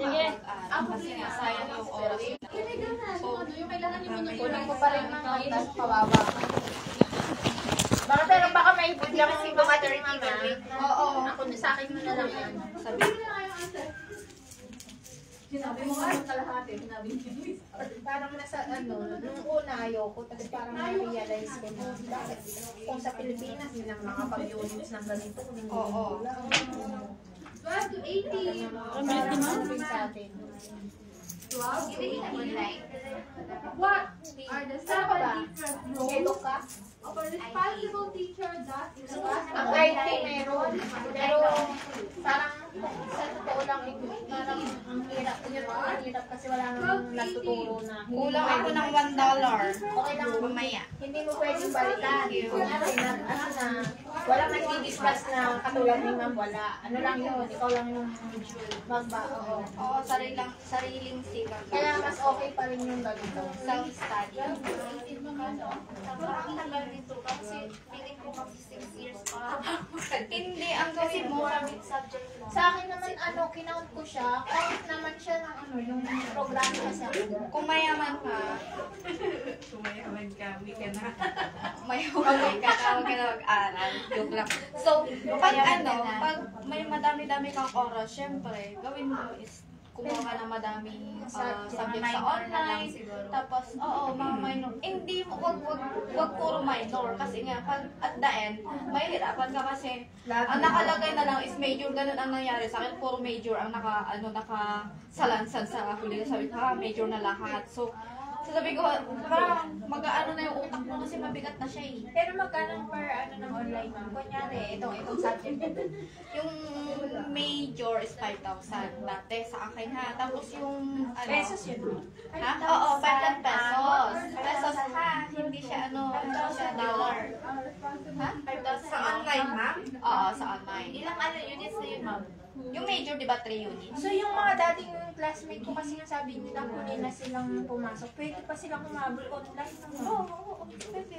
mag-aral. Kasi nga, sayang yung oras. So, kunin ko pa rin ng tapos pababa. Pero baka may biglang dumating mama. Oo. Ako sa akin mo na lang yan. sabi. Sinabi mo nga yung kalahati, sinabi mo. Parang nasa nung una ayoko, tapos parang na-realize ko na bakit kung sa Pilipinas nilang makapag-units ng ganito. Oo. 12 to 18. Parang sa atin. 12 to 18. What are the 7 different roles ka? of a responsible teacher that is Ang IT meron. Pero parang sa totoo lang, parang ang hirap. Ang hirap kasi wala nang nagtuturo na. Kulang ako ng $1. Okay lang. Mamaya. Hindi mo pwedeng balikan. Kunyari na, walang nag-discuss na katulad ni ma'am, wala. Ano lang yun, ikaw lang yung magba. Oo, sariling silang. Kaya mas okay pa rin yung ganito. Self-study. Parang tagal nito kasi feeling ko kasi 6 years pa. Hindi, ang gawin mo. Subject mo. Sa akin naman, kinount ko siya. Count naman siya ng yung programa kasi ako. Kung mayaman ka, Sumayaman ka, we can na. may huwag ka na, huwag ka na mag-aral. Joke lang. So, pag pag may madami-dami kang oras, syempre, gawin mo is kumuha ka ng madaming subject sa online. Tapos, mga minor. Hindi mo, wag puro minor. Kasi nga, pag at the end, mahihirapan ka kasi ang nakalagay na lang is major. Ganun ang nangyari sa akin. Puro major ang nakasalansan sa huli. Sabi ko, major na lahat. So, sabi ko, parang mag-aano na yung utak mo kasi mabigat na siya eh. Pero magkano per ng online ma'am? Kunyari, itong subject. Yung major is 5,000 dati sa akin ha. Tapos yung Pesos yun. Ha? Oo, 5,000 pesos. Pesos ha. Hindi siya hindi siya dollar. Ha? 5,000 sa online, ma'am? Oo, sa online. Ilang units na yun, ma'am? Yung major, di ba 3 units? So yung mga dating classmate ko kasi nga sabi nila kunin na silang pumasok. Pwede pa silang umabol online. Oo, pwede.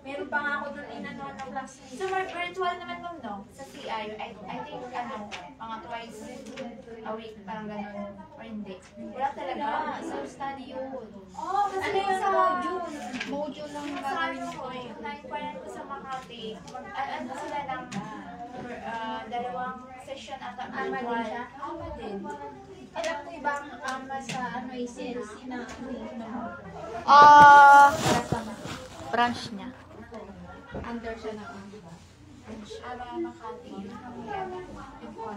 Meron pa nga ako doon inanuhan ng classmate. So, virtual naman, ma'am, no? Sa CI, I think, mga twice a week, parang ganun. Or hindi. Wala talaga. Self-study yun. Oh, kasi Ano yung sa module? Module lang Sa gagawin ano mo. ko, na-inquire ko sa Makati, ano sila ng dalawang session ata Ama din virtual. siya? Ama din. Alam ko ibang ama sa ACLC na Branch niya. Under siya na. Ama Makati.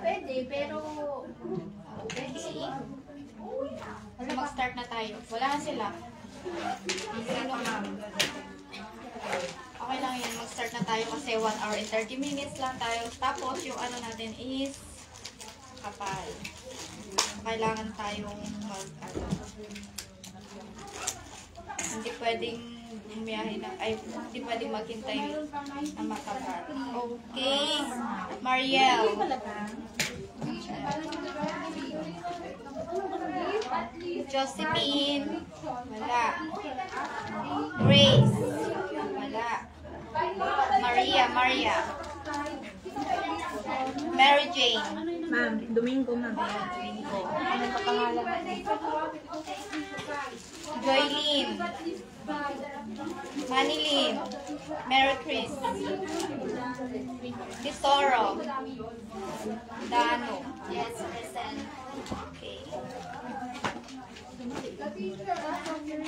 Pwede, pero Pwede. Mag-start na tayo. Wala na sila. Sino ma'am? Okay lang yan. Mag-start na tayo kasi 1 hour and 30 minutes lang tayo. Tapos yung ano natin is kapal. Kailangan tayong hindi pwedeng bumiyahe na, hindi pwedeng maghintay na makabar. Okay. Mariel. Josephine. Wala. Grace. Wala. Maria. Mary Jane. ma'am, Domingo ma'am. Domingo. Ano pa pangalan? Joylene. Manilyn. Mary Chris. Tesoro. Dano. Yes, present. Okay.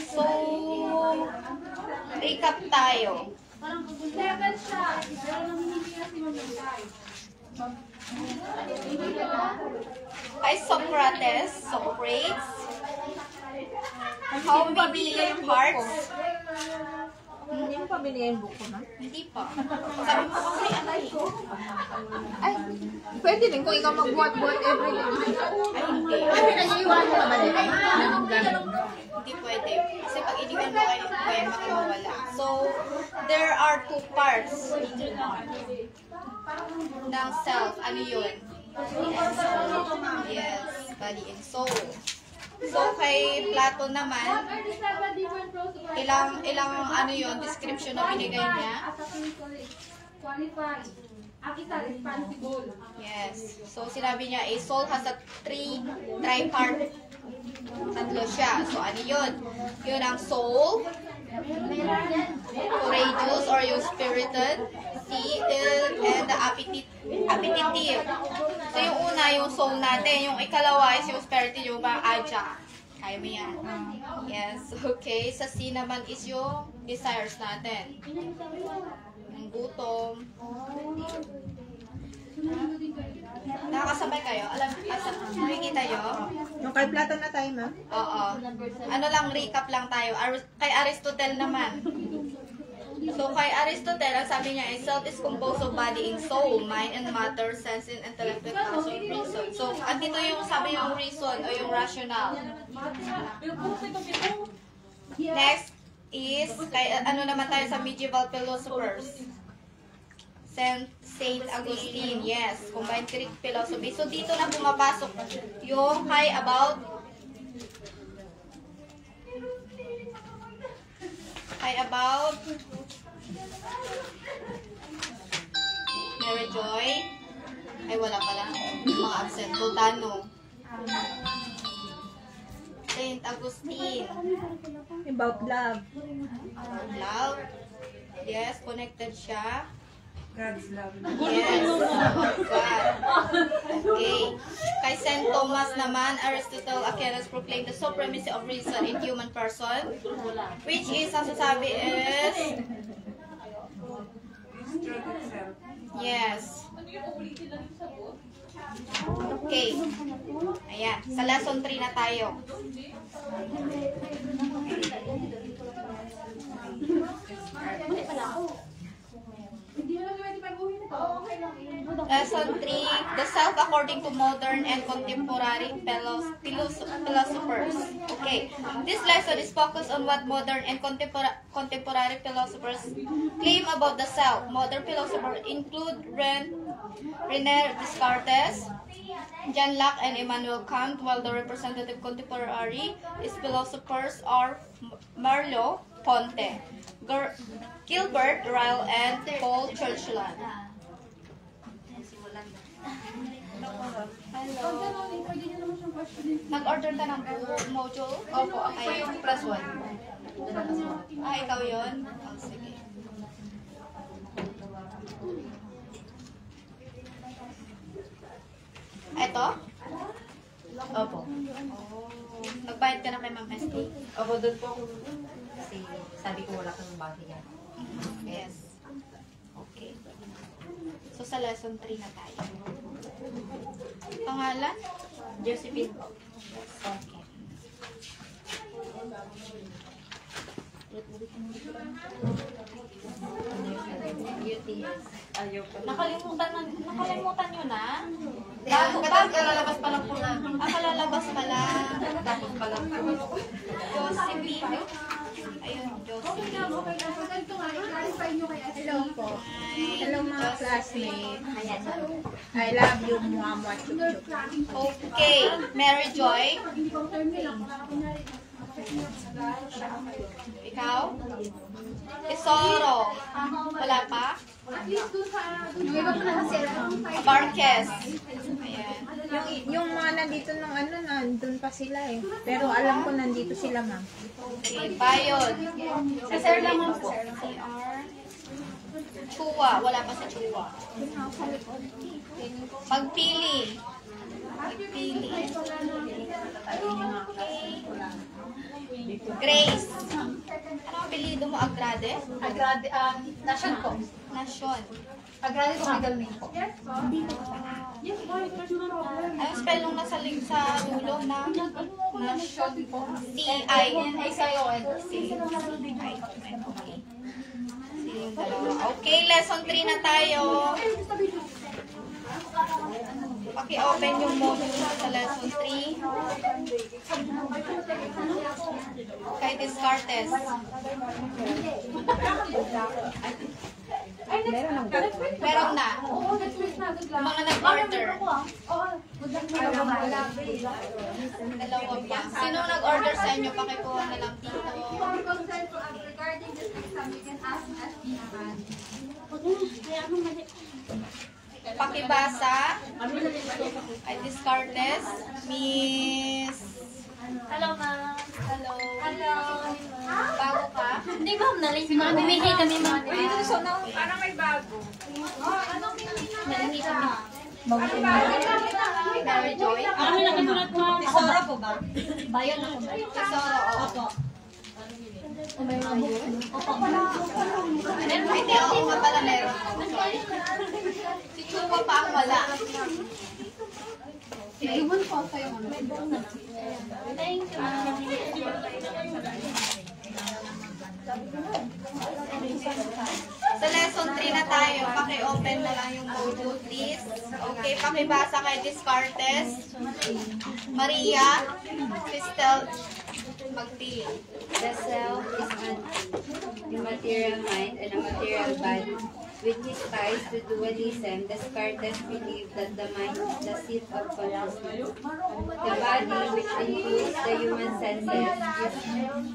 So, recap tayo. Level siya. Pero namimili na si Mamay. Kay Socrates. How many parts? Hindi mo pa binigay yung book ko na? Hindi pa. Sabi mo kasi ano eh. Ay, pwede din kung ikaw magbuhat-buhat everyday. Ay, hindi. Ay, nag-iwan mo naman din. Ganun. Hindi pwede. Kasi pag iniwan mo kayo, baka mawala. So, there are 2 parts ng self. Ano yun? Yes, body and soul. So, kay Plato naman, ilang ano yun, description na binigay niya? Qualified. Ang isa, responsible. Yes. So, sinabi niya, a soul has a tripart. Tatlo siya. So, ano yun? Yun ang soul, courageous or yung spirited, and the appetitive. So, yung una, yung soul natin. Yung ikalawa is yung spirited, yung mga aja. Kaya mo yan. Yes. Okay. Sa C naman is yung desires natin. Yung gutom. Nakakasabay kayo? Nakikita nyo? Yung kay Plato na tayo, ma'am? Oo. Ano lang, recap lang tayo. Kay Aristotle naman. So, kay Aristotle, ang sabi niya, self is composed of body and soul, mind and matter, sense and intellect, and also reason. So, andito yung sabi yung reason o yung rational. Next is, kay, ano naman tayo sa medieval philosophers. Saint Augustine, yes, combined Greek philosophy. So, dito na pumapasok yung kay about Mary Joy. Ay, wala pala. Mga absent. Tultano. Saint Augustine. About love. Love. Yes, connected siya. God's love. Yes. God. Okay. Kay St. Thomas naman, Aristotle Aquinas proclaimed the supremacy of reason in human person, which is, ang sasabi is, yes. Okay. Ayan. Sa lesson 3 na tayo. Lesson 3, the self according to modern and contemporary philosophers. Okay, this lesson is focused on what modern and contemporary philosophers claim about the self. Modern philosophers include René Descartes, John Locke, and Immanuel Kant, while the representative contemporary philosophers are Merleau-Ponty, Gilbert Ryle, and Paul Churchland. Hello. Nag-order ka ng module? Opo. Ay, yung plus 1. Ah, ikaw yun? Oh, sige. Ito? Opo. Oh. Nagbayad ka na kay Ma'am ST? Opo, doon po ako. Kasi sabi ko wala kang bakit yan. Yes. Okay. So, sa lesson 3 na tayo. Pangalan? Josephine po. Okay. UTS. Ayaw po. Nakalimutan nyo na? Bago kalalabas pa lang po na. Kalalabas pa lang. Tapos pa lang po. Josephine. Ayun, Josephine. Hello po. Hi, Hello mga Josephine. classmates. I love you, Muamwa Chuk. Okay, Mary Joy. Ikaw? Tesoro. Wala pa? Marquez. Ayan. Yung mga nandito nung nandun pa sila eh. Pero alam ko nandito sila, ma'am. Okay, Bayod. Sa sir lang po. CR. Chua. Wala pa sa Chua. Magpili. Magpili. Grace. Ano ang apelido mo? Agrade? Agrade, nation po. Nasyon. Agrade ko middle name po. Ano spell nung nasa sa dulo na? Nation po. C-I. S-I-O-N. C-I. Okay. Yung dalawa. Okay, lesson 3 na tayo. Paki-open yung module sa lesson 3. Kay Descartes. Meron na. Mga nag-order. Dalawa pa. Sino nag-order sa inyo? Pakikuha na lang dito. Regarding this exam, you can ask at the end. pakibasa ay Descartes, Miss... Hello, ma'am. Hello. Hello. Bago ka? Hindi, ma'am. Bumihi kami, ma'am. Parang may bago. Nalihi kami. Mary Joy? Kami lang katulad mo. Tesoro po ba? Bayon ako. Tesoro, oo. Opo. Hindi, oo nga pala meron. Si Chuma pa ang wala. Thank you, ma'am. Sa lesson 3 na tayo, paki-open na lang yung notebook, please. Okay, pakibasa kay Descartes, Maria, Crystal, magpili. The self is an immaterial mind and a material body. With his ties to dualism, Descartes believed that the mind is the seat of consciousness. The body, which includes the human senses, is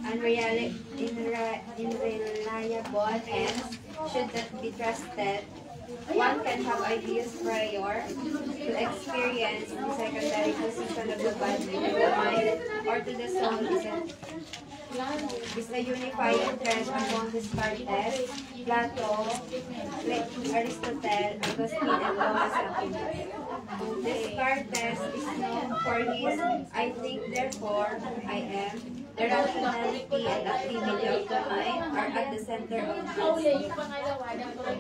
unreliable and should not be trusted. One can have ideas prior to experience the secondary position of the body and the mind, or to the soul is a unifying trend among Descartes, Plato, Aristotle, Augustine, and Thomas Aquinas. Descartes is known for his I think, therefore I am. The rationality and activity of the mind are at the center of this.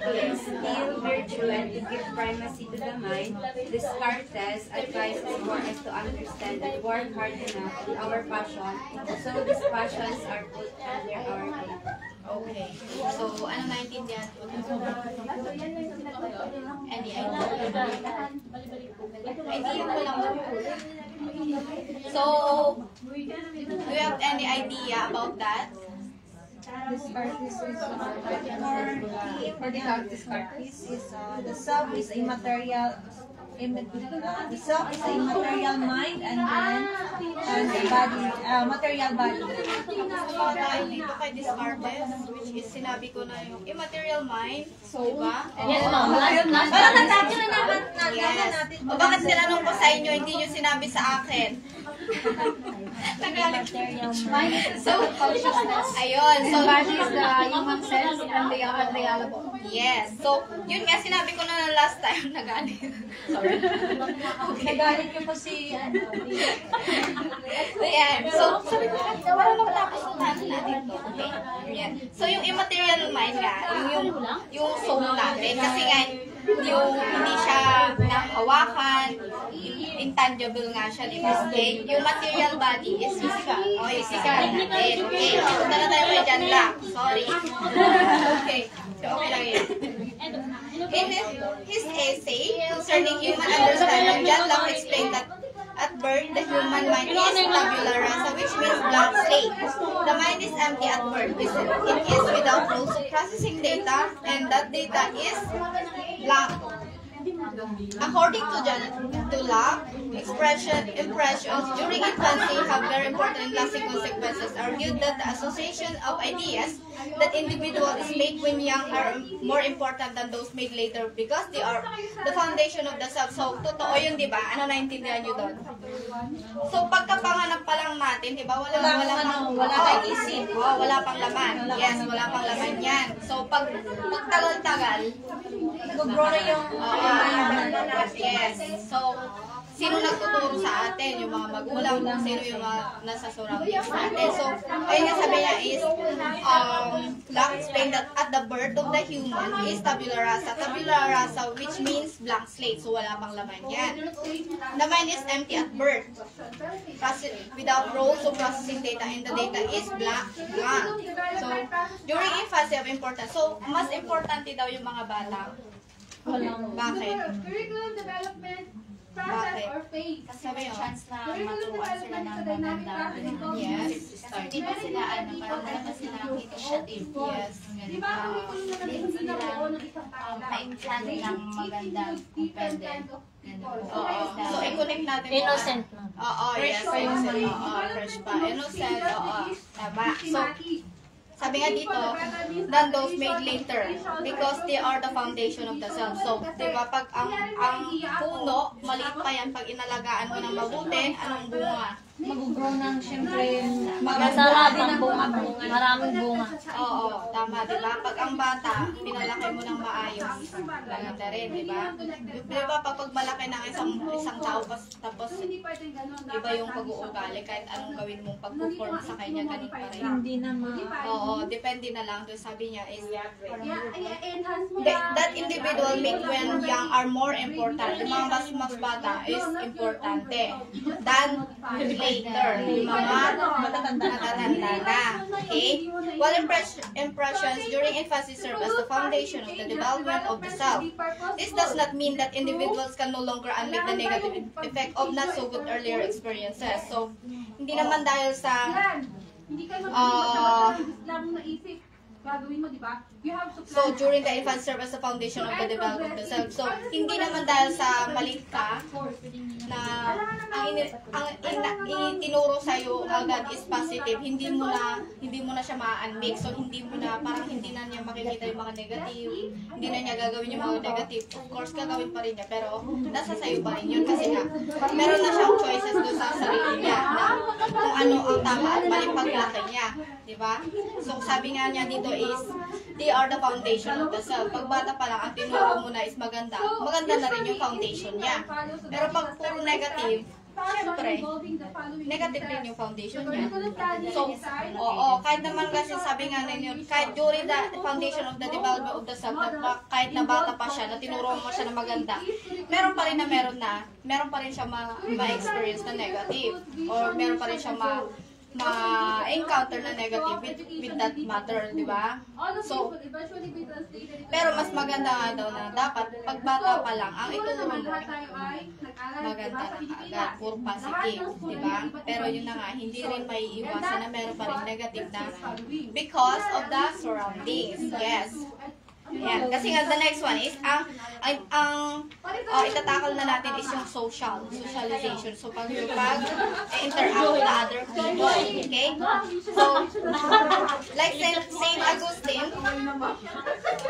To instill virtue and to give primacy to the mind, Descartes advises for us to understand and work hard enough in our passion, so these passions are put under our control. Okay. So, ano naintindihan ko? Any idea? Idea mo lang. So, do you have any idea about that? For Descartes is the self is immaterial. The self is a immaterial mind and then the body, material body. Ay, dito kay Descartes, which is sinabi ko na yung immaterial mind. So, diba? Yes, ma'am. Parang natapos na naman Yes. natin. O bakit tinanong ko sa inyo, hindi nyo sinabi sa akin? Nagalit. So, ayun. So, Body is the human sense and they are unreliable. yes. So, yun nga, sinabi ko na last time, nagalit. Sorry. Nagalit niyo po si Ayan. So, sabi ko, parang nakatapos yung natin natin to. Okay? Ayan. So, yung immaterial mind nga, yung soul natin, kasi nga, yung hindi siya nahawakan, intangible nga siya, di ba? Okay? Yung material body is physical. O, yung physical natin. Okay? Punta na tayo kay John Locke. Sorry. Okay. So, okay lang yun. In his essay concerning human understanding, John Locke explained that at birth, the human mind is tabula rasa, which means blank slate. The mind is empty at birth. It is without rules of processing data, and that data is blank. According to Locke, impressions during infancy have very important and lasting consequences. Argued that the association of ideas that individuals make when young are more important than those made later because they are the foundation of the self. So, totoo yun, di ba? Ano naintindihan nyo doon? So, pagkapanganak pa lang natin, di ba? Wala tayong isip. Wala pang laman. Yes, wala pang laman yan. So, pag tagal-tagal, nag-grow na yung yes. So, sino nagtuturo sa atin? Yung mga magulang, kung sino yung mga nasa surroundings natin. So, ayun nga sabi niya is, Locke explained that at the birth of the human is tabula rasa. Tabula rasa, which means blank slate. So, wala pang laman yan. The mind is empty at birth. Without roles of processing data, and the data is blank. So, during infancy of importance. So, mas importante daw yung mga bata. Bakit? Curriculum development Bakit? process or phase. Kasi may chance na maturuan sila ng maganda. Yes. Kasi di ba sila, parang wala pa silang initiative. Yes. Di ba ang curriculum na Hindi gusto na nila buo ng isang tao? ma-implant ng maganda kung pwede. Oo. So, i-connect natin. Innocent na. Oo, yes. Innocent. Oo, fresh pa. Innocent. Oo. Tama. sabi nga dito, than those made later, because they are the foundation of the self. So, di ba, pag ang puno, maliit pa yan, pag inalagaan mo ng mabuti, anong bunga? Mag-grow ng syempre Masarap ang bunga. Maraming bunga. Oo, tama, di ba? Pag ang bata, pinalaki mo ng maayos, maganda rin, di ba? Di ba, pag malaki ng isang tao, tapos iba yung pag-uugali, kahit anong gawin mong pag-perform sa kanya, ganun pa rin. hindi na Oo, depende na lang. Doon sabi niya is, that individual make when young are more important. Yung mga mas bata is importante than later. Yung mga matatanda na. Okay? While impressions during infancy serve as the foundation of the development of the self, this does not mean that individuals can no longer unmake the negative effect of not so good earlier experiences. So, hindi naman dahil sa Hindi ka lang naisip. Gagawin mo, di ba? You have to so, during the infant serve as the foundation of the development of the self. So, hindi naman dahil sa maliit ka na ang itinuro sa'yo agad is positive, hindi mo na siya ma-unmake. So, hindi mo na, parang hindi na niya makikita yung mga negative, hindi na niya gagawin yung mga negative. Of course, gagawin pa rin niya, pero nasa sa'yo pa rin yun. Kasi nga, meron na siyang choices doon sa sarili niya na kung ano ang tama at mali paglaki niya. Diba? So, sabi nga niya dito is, they are the foundation of the self. Pag bata pa lang, ang tinuro mo na is maganda. Maganda na rin yung foundation niya. Pero pag puro negative, syempre, negative rin yung foundation niya. So, oo, kahit naman kasi sabi nga ninyo, kahit during the foundation of the development of the self, kahit na bata pa siya, na tinuro mo siya na maganda, meron pa rin meron pa rin siya ma-experience na negative. Or meron pa rin siya ma-encounter na negative with that matter, di ba? So, pero mas maganda nga daw na dapat pagbata pa lang, ang ituturo mo, maganda na agad, puro positive, di ba? Pero yun na nga, hindi rin may iwasan na meron pa rin negative na because of the surroundings. Yes. Yan. Kasi nga, the next one is, itatakal na natin is yung socialization. So, interact with the other people. Okay? So, like Saint Augustine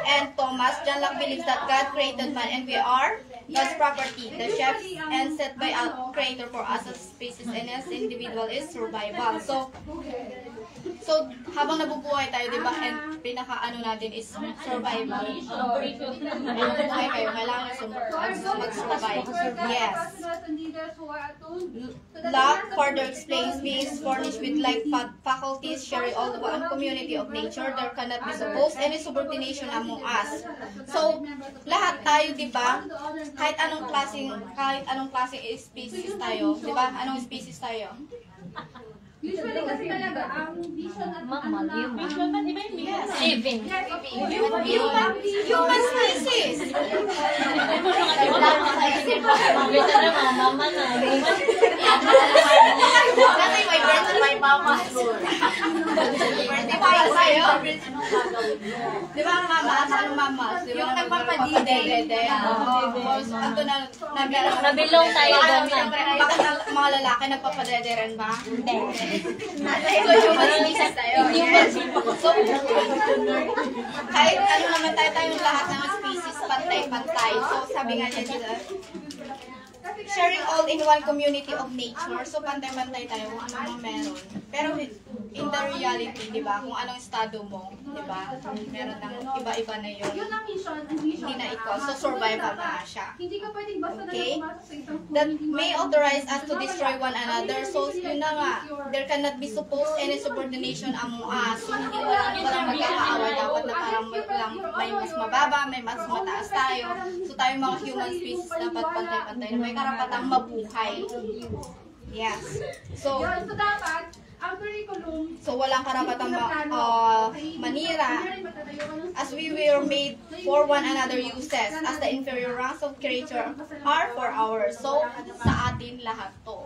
and Thomas, John Locke believes that God created man and we are God's property. The chef and set by a creator for us as species and as individual is survival. So, habang nabubuhay tayo, di ba, and pinaka-ano natin is survival. Nabubuhay kayo, kailangan mag-survive. Yes. Locke further explains beings furnished with like faculties, sharing all the one community of nature, there cannot be supposed any subordination among us. So, lahat tayo, di ba, kahit anong klaseng species tayo, di ba, anong species tayo? Usually kasi talaga, ang vision at Living. Human species. Kasi may birth my mama. Birthday pa sa'yo. Di ba ang mama? Anong mama? Yung nagpapadide. Ito na, Nabilong tayo doon. bakit mga lalaki nagpapadede rin ba? Hindi. So, human species tayo. So, kahit ano naman tayong lahat ng species, pantay-pantay. So, sabi nga niya dito, sharing all in one community of nature. So, pantay-pantay tayo kung ano mang meron. Pero, in the reality, di ba, kung anong estado mo, di ba, meron ng iba-iba na yun. Yun ang mission. Hindi na ikaw. So, survival na siya. Hindi ka pwedeng basta na Okay? pumasok sa isang That may authorize us to destroy one another. So, yun na nga, there cannot be supposed any subordination among us. So, hindi walang magkakaaway. Dapat na parang may mas mababa, may mas mataas tayo. So, tayo mga human species dapat pantay-pantay na may karapatang mabuhay. Yes. So, Yun, so dapat, ang curriculum, so walang karapatang manira as we were made for one another uses as the inferior ranks of creature are for ours. So, sa atin lahat to.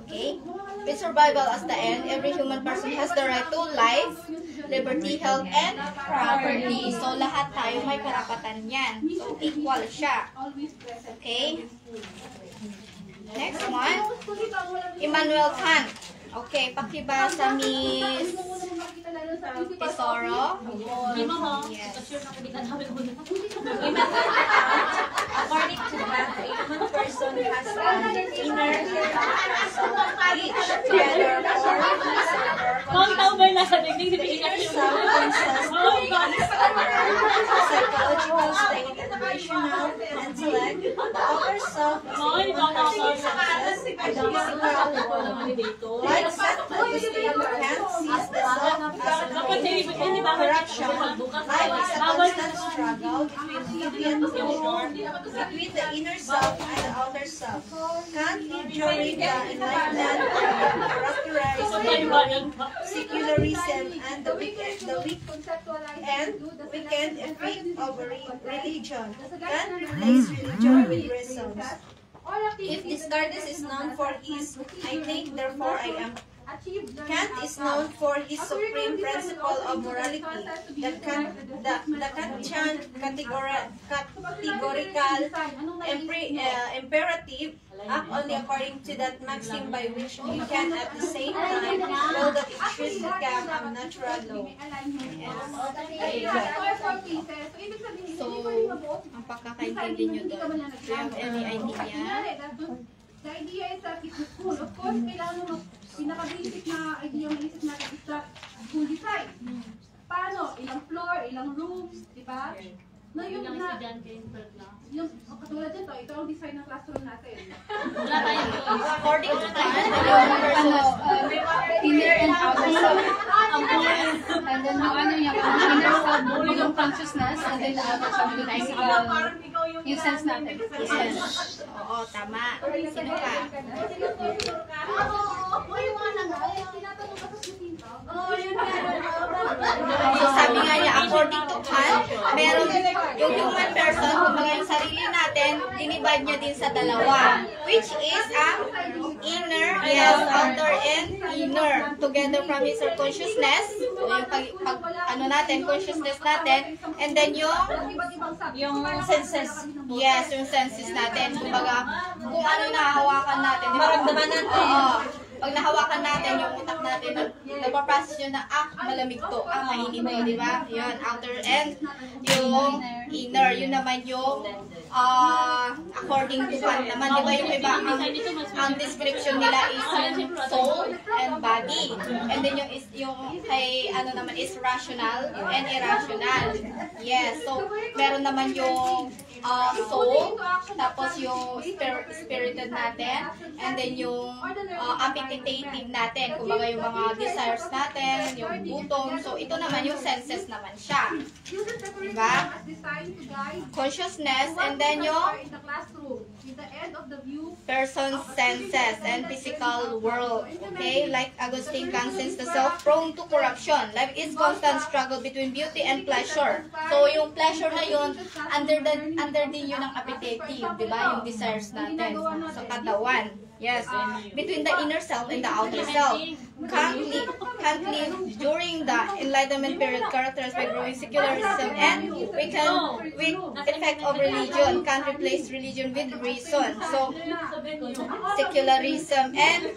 Okay? With survival as the end, every human person has the right to life, liberty, health, and property. So, lahat tayo may karapatan yan. So, equal siya. always present. Okay? Next one, Immanuel Kant. Okay, pakibasa, Miss Tesoro. According to that, a human person has an inner and outer self, each together form his or her inner self consists of his or her psychological state and rational intellect. The outer self is a human person's senses and physical world. Like St. Augustine, Kant sees the self as an corruption. Life is a constant struggle between beauty and pleasure, between the inner self and the outer self. Kant lived during the Enlightenment period, characterized by secularism and the weekend effect of religion. Kant replaced religion with reason. If Descartes is known for his "I think, therefore I am," Kant is known for his supreme principle of morality. The Kantian categorical imperative act only according to that maxim by which we can at the same time know that it should become a natural law. So, ang pagkakaintindi nyo doon, do you have any idea? The idea is that it's the school. Of course, kailangan mo pinaka-basic na idea yung maisip natin is the school design. Paano? Ilang floor, ilang rooms, di ba? No, yung na, yung katulad dito, ito ang design ng classroom natin. According to Kant, Inner and outer self. And then yung ano yung inner self, yung consciousness, and then the outer self, yung physical, yung sense natin. yes. Oo, tama. Sino ka? So sabi nga niya, according to Kant, meron yung human person, kumbaga yung sarili natin, dinivide niya din sa dalawa. Which is ang inner, yes, outer and inner. Together from his consciousness, so yung ano natin, consciousness natin, and then yung senses. yes, yung senses natin. Kumbaga, kung ano nahahawakan natin. Di ba? Maramdaman natin. Oo. Pag nahawakan natin, yung utak natin, nagpa-process yun na, malamig to, mainit to, di ba? Yun, outer and yung inner. Yun naman yung according to Kant naman, di ba yung iba, ang description nila is yung soul and body. And then yung kay, ano naman, is rational and irrational. Yes, so, meron naman yung soul, tapos yung spirited natin, and then yung appetitive natin, kumbaga yung mga desires natin, yung gutom. So, ito naman yung senses naman siya. Diba? Consciousness, and then yung person's senses and physical world. Okay? Like Augustine Kant says, the self prone to corruption. Life is constant struggle between beauty and pleasure. So, yung pleasure na yun, under din yun ang appetitive, di ba? Yung desires natin sa katawan. Yes. Between the inner self and the outer self. Kant lived during the Enlightenment period characterized by growing secularism and weak effect of religion. Kant replaced religion with reason. So, secularism and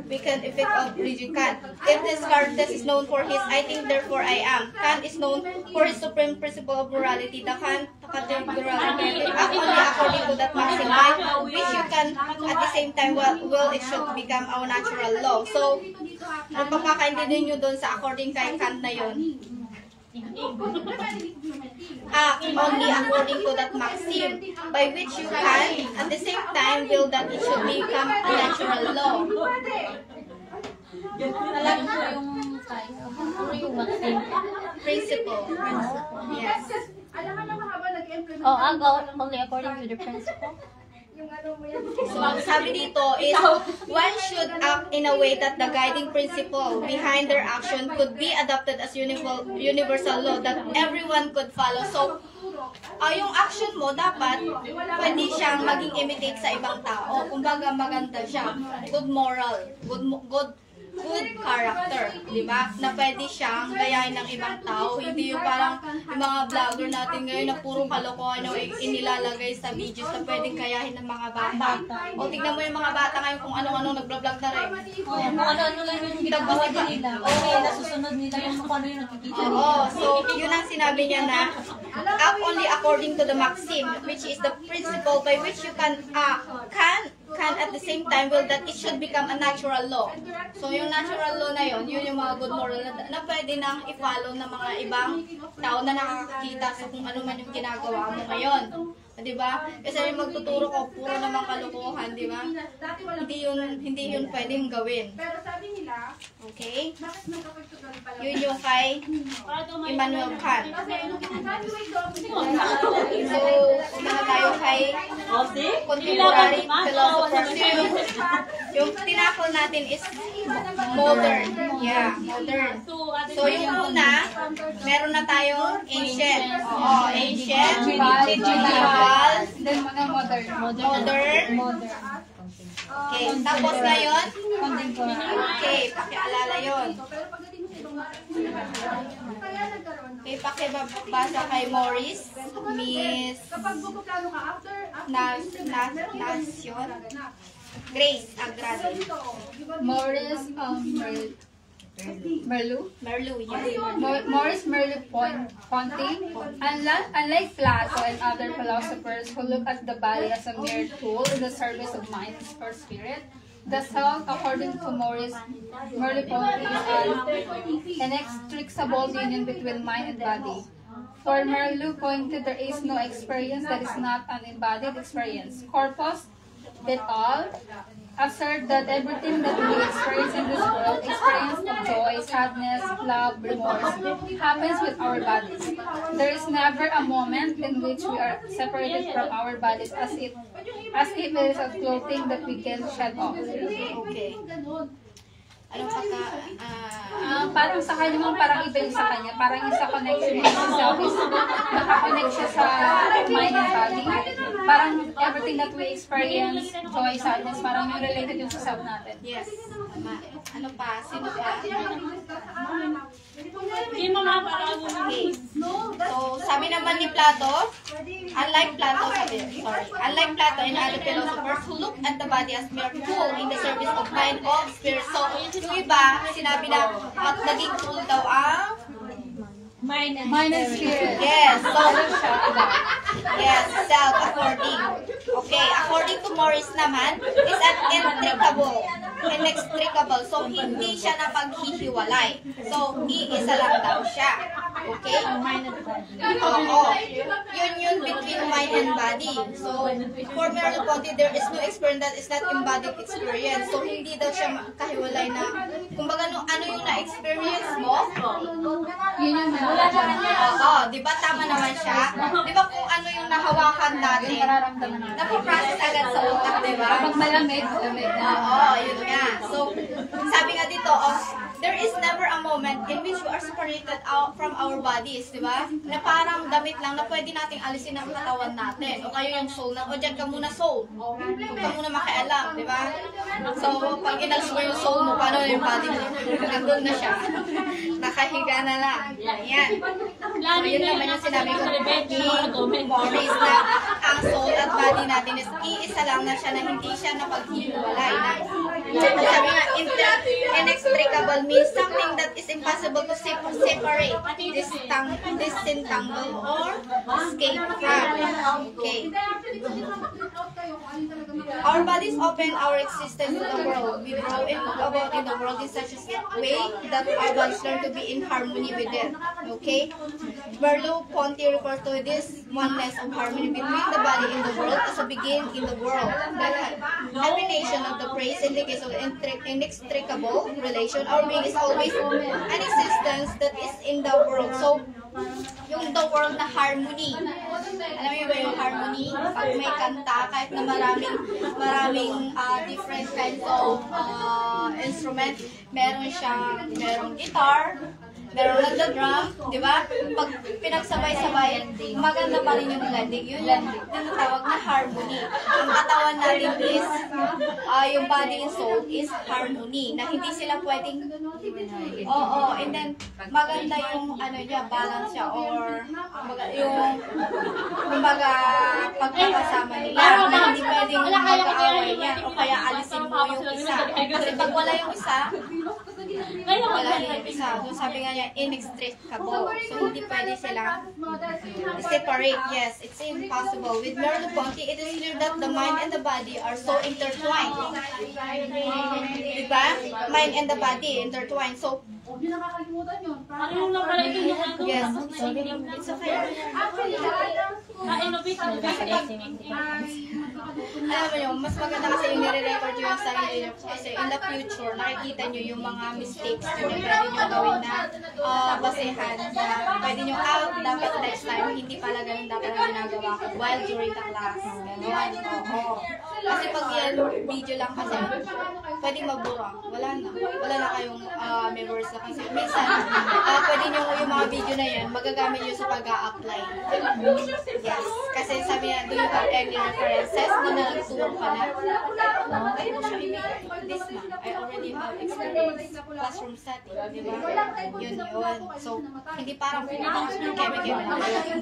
weakened effect of religion. Kant. If Descartes is known for his "I think, therefore I am," Kant is known for his supreme principle of morality. The Kant categorical imperative act only according to that maxim by which you can at the same time will it should become our natural law. So, ang pagkakaintindi nyo doon sa according kay Kant na yun, act only according to that maxim by which you can at the same time will that it should become a natural law. Alam ko yung maxim. Principle. Yes. Only according to the principle. So, ang sabi dito is, one should act in a way that the guiding principle behind their action could be adopted as universal law that everyone could follow. So, yung action mo, dapat pwede siyang maging imitate sa ibang tao. Kumbaga, maganda siya. Good moral. Good good character, di ba? Na pwede siyang gayahin ng ibang tao. Hindi yung parang yung mga vlogger natin ngayon na puro kalokohan yung inilalagay sa videos na pwedeng gayahin ng mga bata. O tignan mo yung mga bata ngayon kung ano-ano nag-vlog na rin. Oh, kung ano-ano lang yung ginagawa nila. Okay, nasusunod nila yung kung ano yung nakikita nila. Oo, so yun ang sinabi niya na act only according to the maxim, which is the principle by which you can at the same time will that it should become a natural law. So yung natural law na yun yung mga good moral na pwede nang i-follow ng mga ibang tao na nakakakita sa kung ano man yung ginagawa mo ngayon. Di ba? Kasi magtuturo ko puro naman kalokohan, di ba? Hindi yun pwedeng gawin. Pero sabi nila, Okay? bakit nagkapagtugal pala? Yun yung kay Immanuel Kant. Kasi nung graduate daw, So, kumana tayo kay contemporary philosophers. Yung tinakol natin is modern. Yeah, modern. So, yung una, meron na tayong ancient. Oo, ancient, medieval, Then mga modern. modern. Okay, tapos ngayon, Contemporary. okay, pakialala yun. pero pagdating mo sa ibang kaya nagkaroon ng Okay, pakibabasa kay Morris, Miss kapag bubuklano ka after Nation, Grace Agrado. Morris Merleau. Merleau, yes. Morris Merleau-Ponty, unlike Plato and other philosophers who look at the body as a mere tool in the service of mind or spirit, the self, according to Morris Merleau-Ponty, is an inextricable union between mind and body. For Merleau-Ponty, there is no experience that is not an embodied experience. Corpus et al. Assert that everything that we experience in this world, experience of joy, sadness, love, remorse, happens with our bodies. There is never a moment in which we are separated from our bodies as if it is a clothing that we can shed off. Okay. Anong Parang sa kanya naman, parang iba yung sa kanya. Parang yung sa connection niya sa self is nakakonect siya sa mind and body. Parang everything that we experience, joy, sadness, parang yung related yung sa self natin. Yes. Tama. Ano pa? Sino pa? Okay. So, sabi naman ni Plato, unlike Plato and other philosophers who look at the body as mere tool in the service of mind of spirit. So, yung iba, sinabi na at naging tool daw ang Mind and spirit. yes, so yes, self-according. Okay, according to Morris naman, is an inextricable. So, hindi siya napaghihiwalay. So, iisa lang daw siya. Okay? Oo. Yun between mind and body. So, for Merleau-Ponty, there is no experience that is not embodied experience. So, hindi daw siya kahiwalay na, kumbaga, ano yung na-experience mo, Yun yung oo, di ba tama naman siya? Di ba kung ano yung nahawakan natin, nararamdaman natin. napoprocess agad sa utak, di ba? Kapag malamig, lamig na. Oo, yun nga. So, sabi nga dito, there is never a moment in which we are separated out from our bodies, di ba? Na parang damit lang na pwede nating alisin ang katawan natin. O kayo yung soul na, o dyan ka muna soul. Huwag ka muna makialam, di ba? So, pag inalis mo yung soul mo, paano yung body mo? Nandun na siya. Nakahiga na lang. Yan. So, yun naman yung sinabi ko ni Morris na ang soul at body natin is iisa lang na siya na hindi siya napaghiwalay na. Sabi nga, inextricable means something that is impossible to separate, disentangle, or escape from. Okay. Our bodies open our existence in the world. We grow and move about in the world in such a way that our bodies learn to be in harmony with it. Okay? Merleau-Ponty refers to this oneness of harmony between the body and the world as a beginning in the world. The definition of the phrase indicates of inextricable relation. Our being is always an existence that is in the world. So, yung the world na harmony. Alam mo ba yung harmony? Pag may kanta, kahit na maraming different kinds of instrument, merong guitar, merong nagda-drum, di ba? Pag pinagsabay-sabay, maganda pa rin yung blending. Yun yung tinatawag na harmony. Ang katawan katawan natin is, yung body and soul is harmony, na hindi sila pwedeng, and then, maganda yung, balance siya, or, kumbaga, pagkakasama nila, na hindi pwedeng mag-aaway yan, o kaya alisin mo yung isa. Kasi pag wala yung isa, wala din yung isa. So, sabi nga niya, inextricable. So, hindi pwede sila separate. Yes, it's impossible. With Merleau-Ponty, it is clear that the mind and the body are so intertwined. Diba? Mind and the body intertwined. So, Huwag niyo nakakalimutan yun. yes, it's okay. Actually, Alam mo yun, mas maganda kasi yung nire-record nyo yung sarili nyo. Kasi in the future, nakikita nyo yung mga mistakes nyo na pwede nyo gawin na basehan na pwede nyo dapat next time, hindi pala ganun dapat ang ginagawa ko while during the class. Ganun. Oo. Kasi pag yan, video lang kasi, pwede mabura. Wala na kayong memories na kasi. Minsan, pwede nyo yung mga video na yan, magagamit nyo sa pag-a-apply. Yes. Kasi sabi niya, do you have any references na nagturo ka na? Ayun na siya ibigay. This month, I already have experience classroom setting. Diba? Yun. So, hindi parang keme-keme na.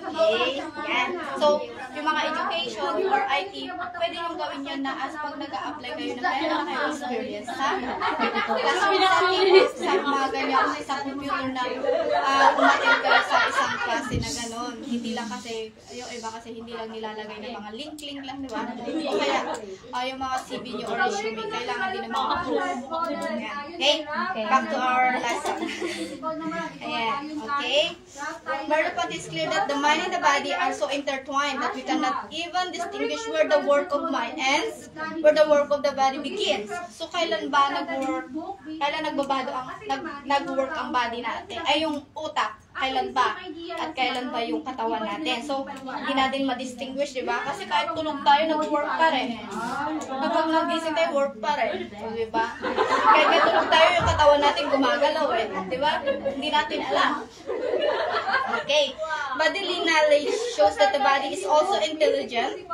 Okay? Yan. So, yung mga education or IT, pwede nyo gawin yan na as pag nag-a-apply kayo na meron na kayo experience sa classroom setting, sa mga ganyan, sa computer na umattend kayo sa isang klase na gano'n. Hindi lang kasi, yung iba kasi hindi lang nilalagay ng mga link lang, di ba? O kaya, yung mga CV nyo or resume, kailangan din naman approve. Okay? Back to our lesson. Ayan. Okay? Merleau-Ponty is clear that the mind and the body are so intertwined that we cannot even distinguish where the work of mind ends, where the work of the body begins. So, kailan ba kailan nag-work ang body natin? Ay, yung utak. Kailan ba? At kailan ba yung katawan natin? So, hindi natin ma-distinguish, di ba? Kasi kahit tulog tayo, nag-work pa rin. Kapag nagising tayo, work pa rin. Di ba? Kahit tulog tayo, yung katawan natin gumagalaw eh. Di ba? Hindi natin alam. Okay. Bodily knowledge shows that the body is also intelligent.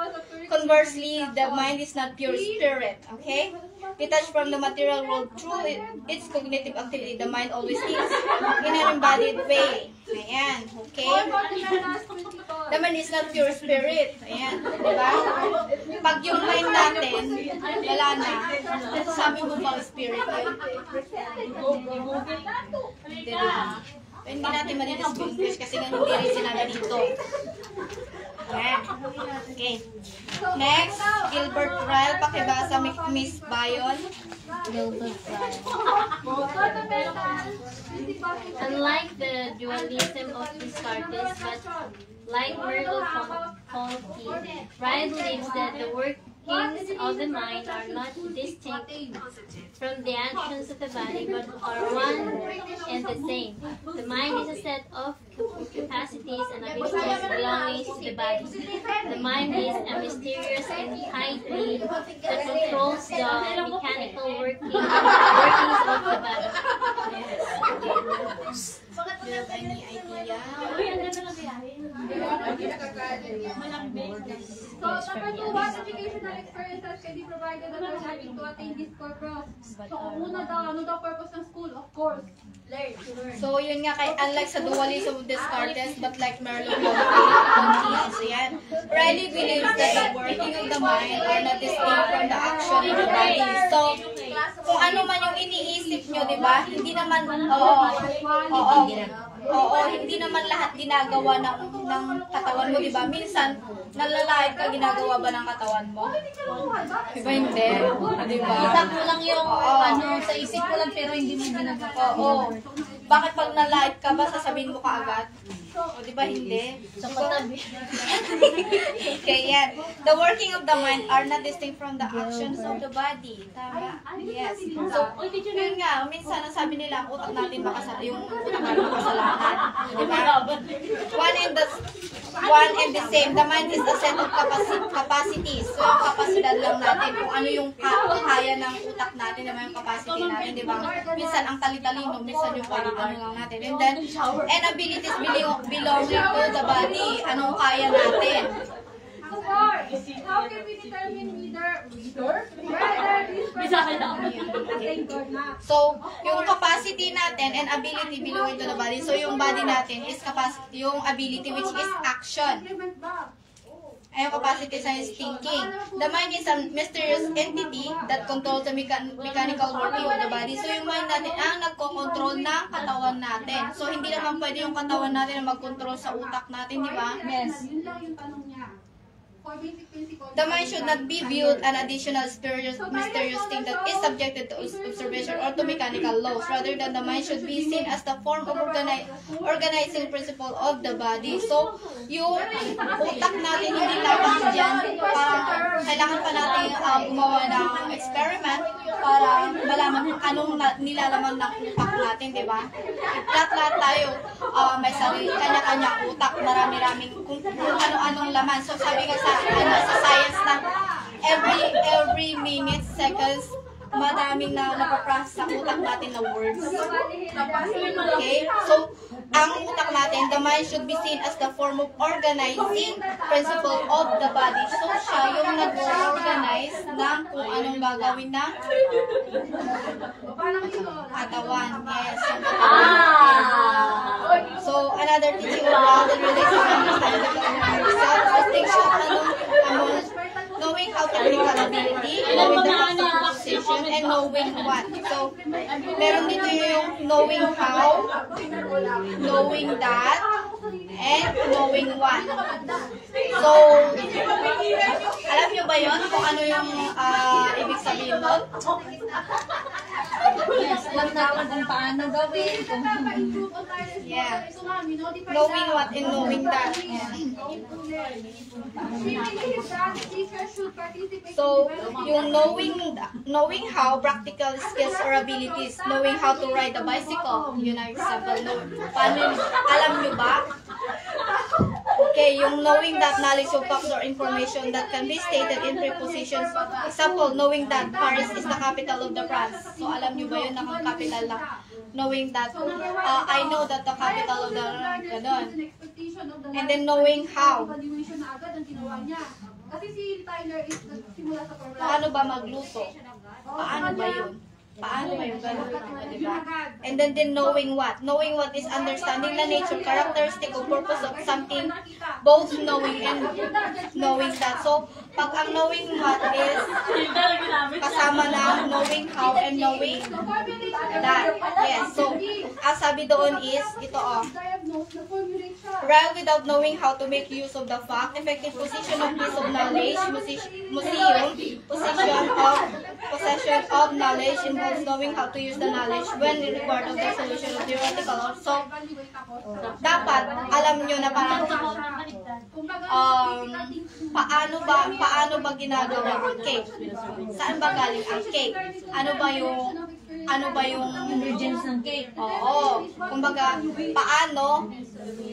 Conversely, the mind is not pure spirit. Okay? Detached from the material world through its cognitive activity, the mind always thinks in an embodied way. Ayan, okay? The mind is not pure spirit. Ayan, diba? Pag yung mind natin, wala na, sabi mo bang spirit yun? Hindi natin ma-distinguish kasi nga hindi rin sinabi dito. Ayan. Okay. Next, Gilbert Ryle. Pakibasa, Miss Bayon. Gilbert Ryle. Unlike the dualism of Descartes, but like Merleau-Ponty, Ryle believes that the workings of the mind are not distinct from the actions of the body, but are one and the same. The mind is a set of capacities and abilities belonging to the body. The mind is a mysterious entity that controls the mechanical workings of the body. Do you have any idea? So, number 2, what educational experiences can be provided that are having to attain this purpose? So, una daw, ano daw purpose ng school? Of course, learn. So, yun nga, unlike sa dualism of Descartes, but like Merleau-Ponty, so yan, Riley believes that the working of the mind are not distinct from the action of the body. So, kung ano man yung iniisip nyo, di ba? Hindi naman, hindi naman lahat ginagawa ng katawan mo, di ba? Minsan, nalalait ka, ginagawa ba ng katawan mo? Di ba hindi? Di ba? Isang mo lang yung sa isip ko lang pero hindi mo ginagawa. Oo. Bakit pag nalait ka ba, sasabihin mo kaagad? O, di ba hindi? Sa katabi. Okay, yan. The working of the mind are not distinct from the actions of the body. Tama. Yes. So, yun nga, minsan ang sabi nila, ang utak natin yung utak natin makasalanan. Di ba? One and the same. The mind is a set of capacities. So, yung kapasidad lang natin. Kung ano yung kaya ng utak natin, naman yung capacity natin, di ba? Minsan ang tali-talino, minsan yung parang ano lang natin. And then, and abilities belonging to the body. Anong kaya natin? How can we determine whether this person attained God na? So, yung capacity natin and ability belong to the body. So, yung body natin is capacity, yung ability which is action. Implement ba? Ay, yung capacity sa is thinking. The mind is a mysterious entity that controls the mechanical working of the body. So, yung mind natin ang nagko-control ng katawan natin. So, hindi naman pwede yung katawan natin na mag-control sa utak natin, di ba? Yes. Yun lang yung tanong niya. For basic principles. The mind should not be viewed an additional mysterious thing that is subjected to observation or to mechanical laws. Rather than the mind should be seen as the form of organizing principle of the body. So, yung utak natin hindi lamang dyan. Kailangan pa natin gumawa ng experiment para malaman kung anong nilalaman ng utak natin, di ba? Lahat tayo may sarili, kanya-kanya utak, marami-raming kung ano-anong laman. So, sabi nga sa science na every minute, seconds, madaming na napaprocess sa utak natin na words. Okay? So, ang utak natin, the mind should be seen as the form of organizing principle of the body. So, siya yung nag-organize ng kung anong gagawin ng katawan. Yes. So, another teaching of how the relation to understanding the self-distinction among knowing how technical ability, knowing the facts of position, and knowing what. So, meron dito yung knowing how, knowing that, and knowing what. So, alam nyo ba yun kung ano yung ibig sabihin nun? Yes, alam natin kung paano gawin. Yeah. Knowing what and knowing that. So, yung knowing how, practical skills or abilities, knowing how to ride a bicycle, yun ang example. Alam nyo ba? Okay, yung knowing that knowledge of facts or information that can be stated in prepositions. Example, knowing that Paris is the capital of the France. So, alam nyo ba yun na ang capital lang? Knowing that, I know that the capital of the ganon. And then knowing how. Kasi si Tyler is simula sa program. Paano ba magluto? Paano ba yun? Paano ba yung gano'n? Diba? And then knowing what? Knowing what is understanding the nature, characteristic, or purpose of something, both knowing and knowing that. So, pag ang knowing what is kasama na knowing how and knowing that. Yes. So, ang sabi doon is, ito While without knowing how to make use of the fact, effective position of piece of knowledge, possession of knowledge involves knowing how to use the knowledge when required of the solution of theoretical. So, dapat alam nyo na parang paano ba ginagawa ang cake? Saan ba galing ang cake? Ano ba yung Ingredients ng cake. Oo. Kumbaga, paano,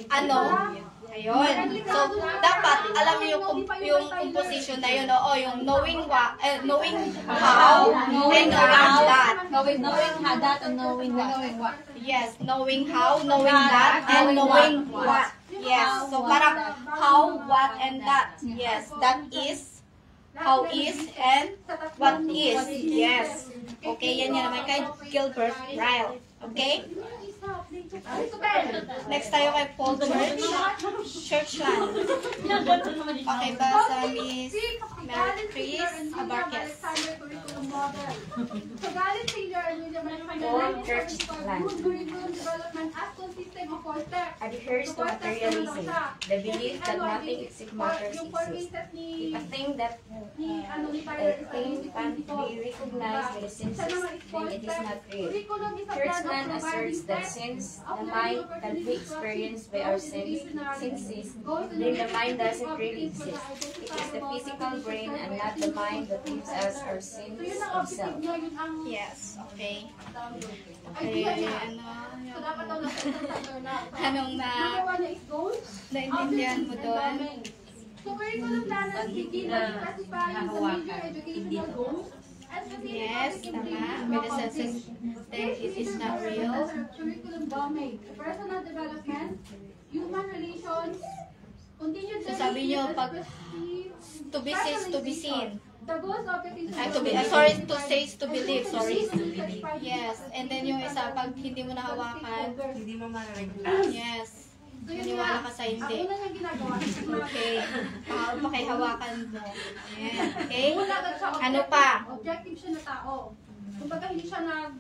ayun. So, dapat alam niyo yung composition na yun, yung knowing how, and knowing that. Knowing how that and knowing what. Yes, knowing how, knowing that, and knowing what. Yes, so parang how, what, and that. Yes, that is, how is, and what is. Yes. Okay, yan naman kay Gilbert Ryle. Okay? Next tayo kay Paul Churchland. Okay ba sa Miss Mary Chris Abarquez? So, galing sa Paul Churchland adheres to materialism, the belief that nothing except matters exists. If a thing can be recognized by the senses, then it is not real. Churchland asserts that since the mind can be experienced by our senses, then the mind doesn't really exist. It is the physical brain and not the mind that gives us our sense of self. Yes, okay. Anong naintindihan mo doon? So, curriculum plan and begin by specifying the major educational goals. Yes, tama. With the senses, then it is not real. Curriculum domain, personal development, human relations, Continued So sabi nyo, pag perspective, to be seen is to be seen. The goals of it is Sorry, to say is to believe, sorry. Yes, and then yung isa, pag hindi mo nahawakan, Hindi mo marinig. yes, So yun maniwala nga, ka sa ang hindi. una niyang ginagawa, Okay, pakihawakan mo. Ayan, okay? Wala agad siya Ano pa? Objective siya na tao. Kumbaga hindi siya nag...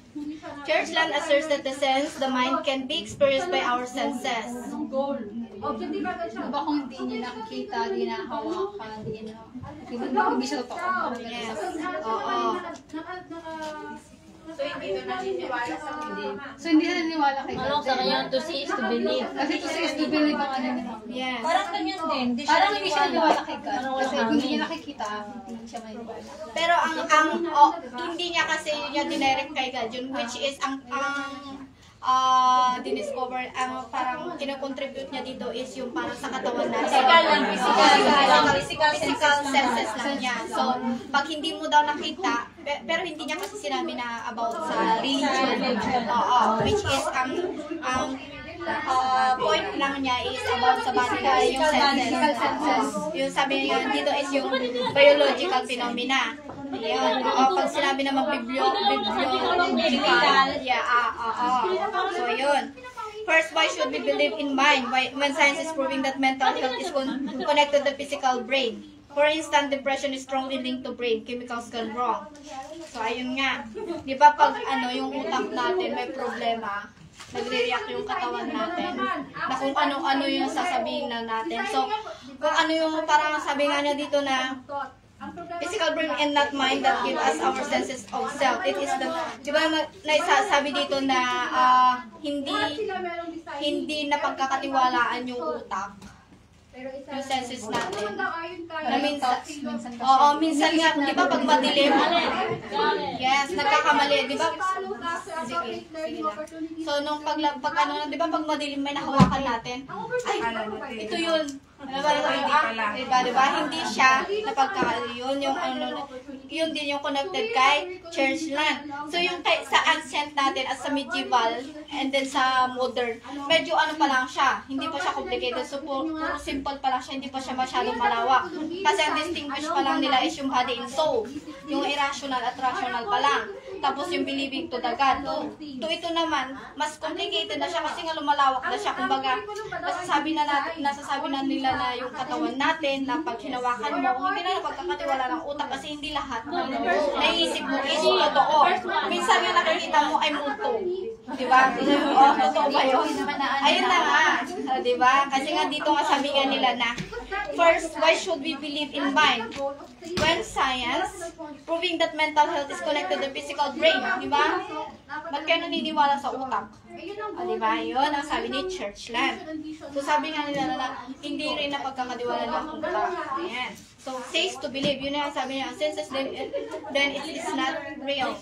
Churchland asserts that the sense, the mind, can be experienced by our senses. Anong goal? Objective agad siya. Diba kung hindi niya nakikita, hindi na hawakan, hindi siya totoo. Yes, oo. So, hindi doon naniniwala sa hindi. So hindi na naniwala kay Ano God. sa kanya, to see is to believe. Kasi to say is to believe ang ano niya. Yes. Parang ganyan din. Parang hindi siya naniwala kay God. Kasi kung hindi niya nakikita, hindi siya maniwala. Pero hindi niya kasi niya dinirect kay God yun, which is ang diniscover, ang parang kinocontribute niya dito is yung parang sa katawan natin. Physical senses lang niya. So, pag hindi mo daw nakita, pero hindi niya kasi sinabi na about sa religion. Oo, which is ang point lang niya is about sa body na yung senses. Yung sabi niya dito is yung biological phenomena. Yun. Pag sinabi naman biblical, yeah, so yun. First, why should we believe in mind when science is proving that mental health is connected to the physical brain? For instance, depression is strongly linked to brain chemicals gone wrong. So, ayun nga. Di ba pag yung utak natin may problema, nagre-react yung katawan natin na kung ano-ano yung sasabihin na natin. So, kung ano yung parang sabi nga niya dito na physical brain and not mind that give us our senses of self. It is the, di ba naisasabi dito na hindi napagkakatiwalaan yung utak, yung senses natin. Na minsan, minsan nga, di ba pag madilim, yes, nagkakamali, di ba? Sige lang. So, nung di ba pag madilim may nahawakan natin, ay, ito yun. Diba? Hindi siya yun yun din yung connected kay Churchland. So, yung sa ancient natin at sa medieval and then sa modern, medyo pa lang siya. Hindi pa siya complicated. So, puro simple pa lang siya. Hindi pa siya masyadong malawak. Kasi ang distinguish pa lang nila is yung body and soul. Yung irrational at rational pa lang. Tapos yung believing to the God. To ito naman, mas complicated na siya kasi nga lumalawak na siya. Kumbaga, nasasabi na nila na yung katawan natin na pag hinawakan mo, hindi na napagkakatiwala ng utak kasi hindi lahat naiisip mo is totoo. Minsan yung nakikita mo ay multo. Diba? Totoo ba yun? Ayun na nga. Diba? Kasi nga dito nga sabi nga nila na, first, why should we believe in mind? When science proving that mental health is connected to the physical brain, di ba? Ba't kayo naniniwala sa utak? Di ba? Yun ang sabi ni Churchland. So sabi nga nila na hindi rin na pagkakadiwala ng utak. Ayan. So, says to believe. Yun ang sabi niya. Senses then it is not real.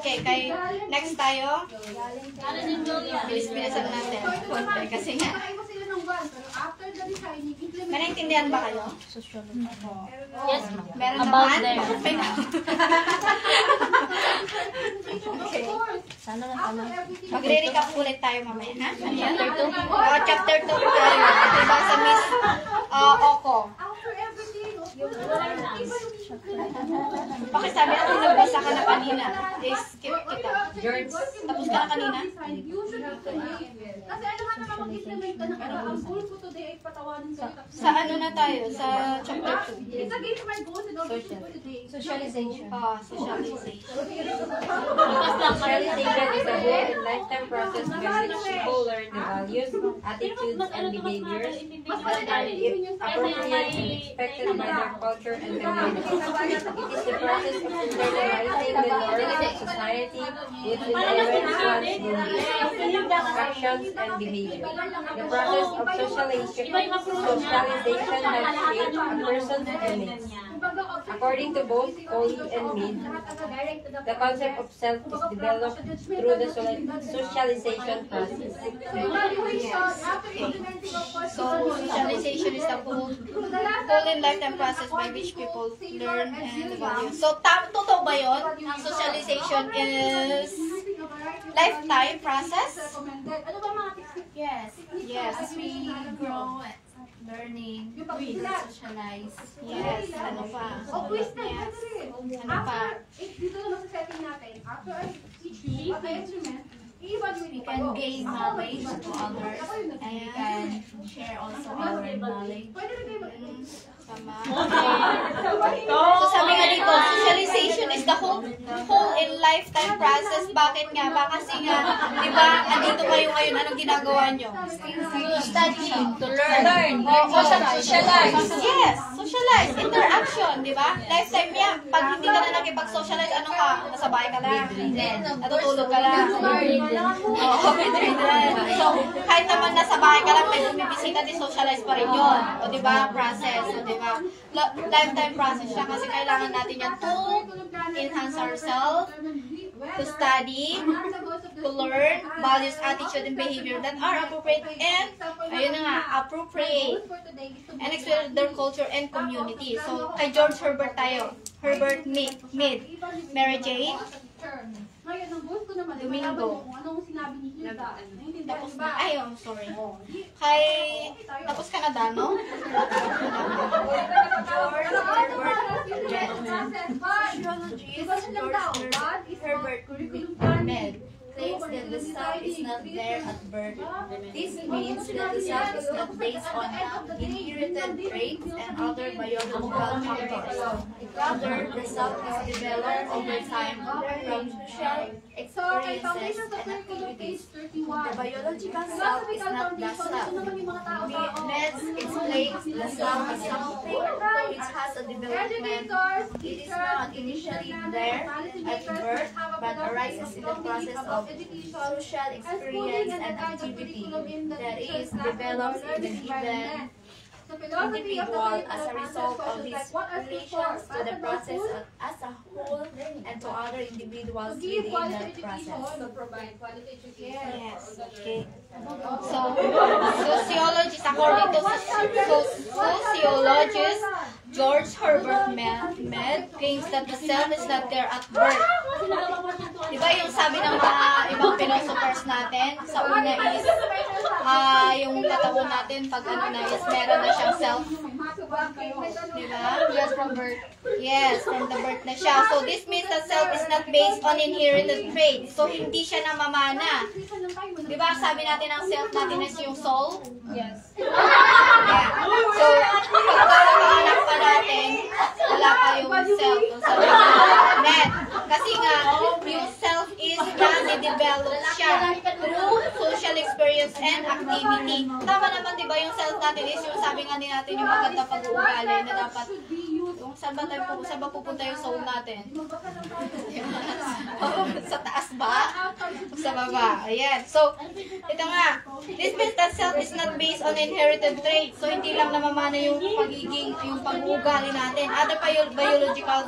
Okay, kay next tayo. Bilis-bilisan natin. Konti kasi nga. May naintindihan ba kayo? Yes, Meron about naman? there. Okay na. Okay. Sana na tama. Magre-recap ulit tayo mamaya, ha? Ano yan? Chapter 2 tayo. Diba sa Miss Oko? Pakisabi natin nagbasa ka na kanina. Skip kita. George. Tapos ka na kanina? Kasi ano nga naman mag-implement ka ng ang goal ko today ay patawanin sa Sa ano na tayo? Sa chapter 2. It's against my goals and objectives for today. Socialization. Socialization. Socialization is a whole and lifetime process by which people learn the values, attitudes, and behaviors that are appropriate and expected by their culture and community. It is the process of internalizing the norms of society which influence one's beliefs, actions, and behavior. The process of socialization that shapes a person's image. According to both Cole and Mead, the concept of self is developed through the socialization process. So, socialization is the whole and lifetime process by which people learn and value. So, totoo ba yun? Socialization is lifetime process? Ano ba mga tips? Yes. As we grow, learning, Yung pagsusulat. socialize. Yes, ano pa? Quiz na yan. Ano pa? Dito naman sa setting natin, after I teach you what the instrument, i-evaluate We mo can kayo. gain knowledge to others, and we can share also our knowledge. Pwede rin kayo Tama. So sabi nga dito, socialization is the whole in lifetime process. Bakit nga? Kasi nga, di ba, andito kayo ngayon, anong ginagawa nyo? Study, to learn. Socialize. Yes, socialize, interaction, di ba? Lifetime yan. Pag hindi ka na nakipag-socialize, ano ka? Nasa bahay ka lang. Natutulog ka lang. Oo, bedridden. So, kahit naman nasa bahay ka lang, may bumibisita, di-socialize pa rin yun. O, di ba? Process. O, di ba? Lifetime process siya kasi kailangan natin yan to enhance ourselves, to study, to learn values, attitude, and behavior that are appropriate and, ayun na nga, appropriate and experience their culture and community. So, kay George Herbert tayo. Herbert Mead. Mary Jane. Ngayon, ang boss ko naman, Domingo. kung anong sinabi ni Hilda. Naiintindihan Tapos mo ba? na, ay, oh, sorry. Kay, tapos ka na, Dano? Herbert Mead claims that the self is not there at birth. This means that the self is not based on inherited traits and other biological factors. Rather, the self is developed over time from social experiences and activities. The biological self is not the self. Mead explains the self is something which has a development. It is not initially there at birth, but arises in the process of social experience and activity that is developed in the given individual as a result of his relations to the process as a whole and to other individuals within that process. Yes, okay. So, sociologist, according to sociologist George Herbert Mead claims that the self is not there at birth. Diba yung sabi ng mga ibang philosophers natin, sa una is, yung katawan natin, pag ano na is, meron na siyang self. Diba? Yes, from birth. Yes, from the birth na siya. So, this means that self is not based on inherited traits. So, hindi siya namamana. Diba, sabi natin ang self natin is yung soul? Yes. Yeah. So, pagkakaanak pa natin, wala pa yung self. Sabi net. Kasi nga, yung self is na-develop siya through social experience and activity. Tama naman, diba, yung self natin is yung sabi nga din natin yung maganda pag-uugali na dapat yung saan ba pupunta yung soul natin? Sa taas ba? Sa baba. Ayan. So, ito nga. This means that self is not based on inherited traits. So, hindi lang namamana yung yung pag-uugali natin. Other biological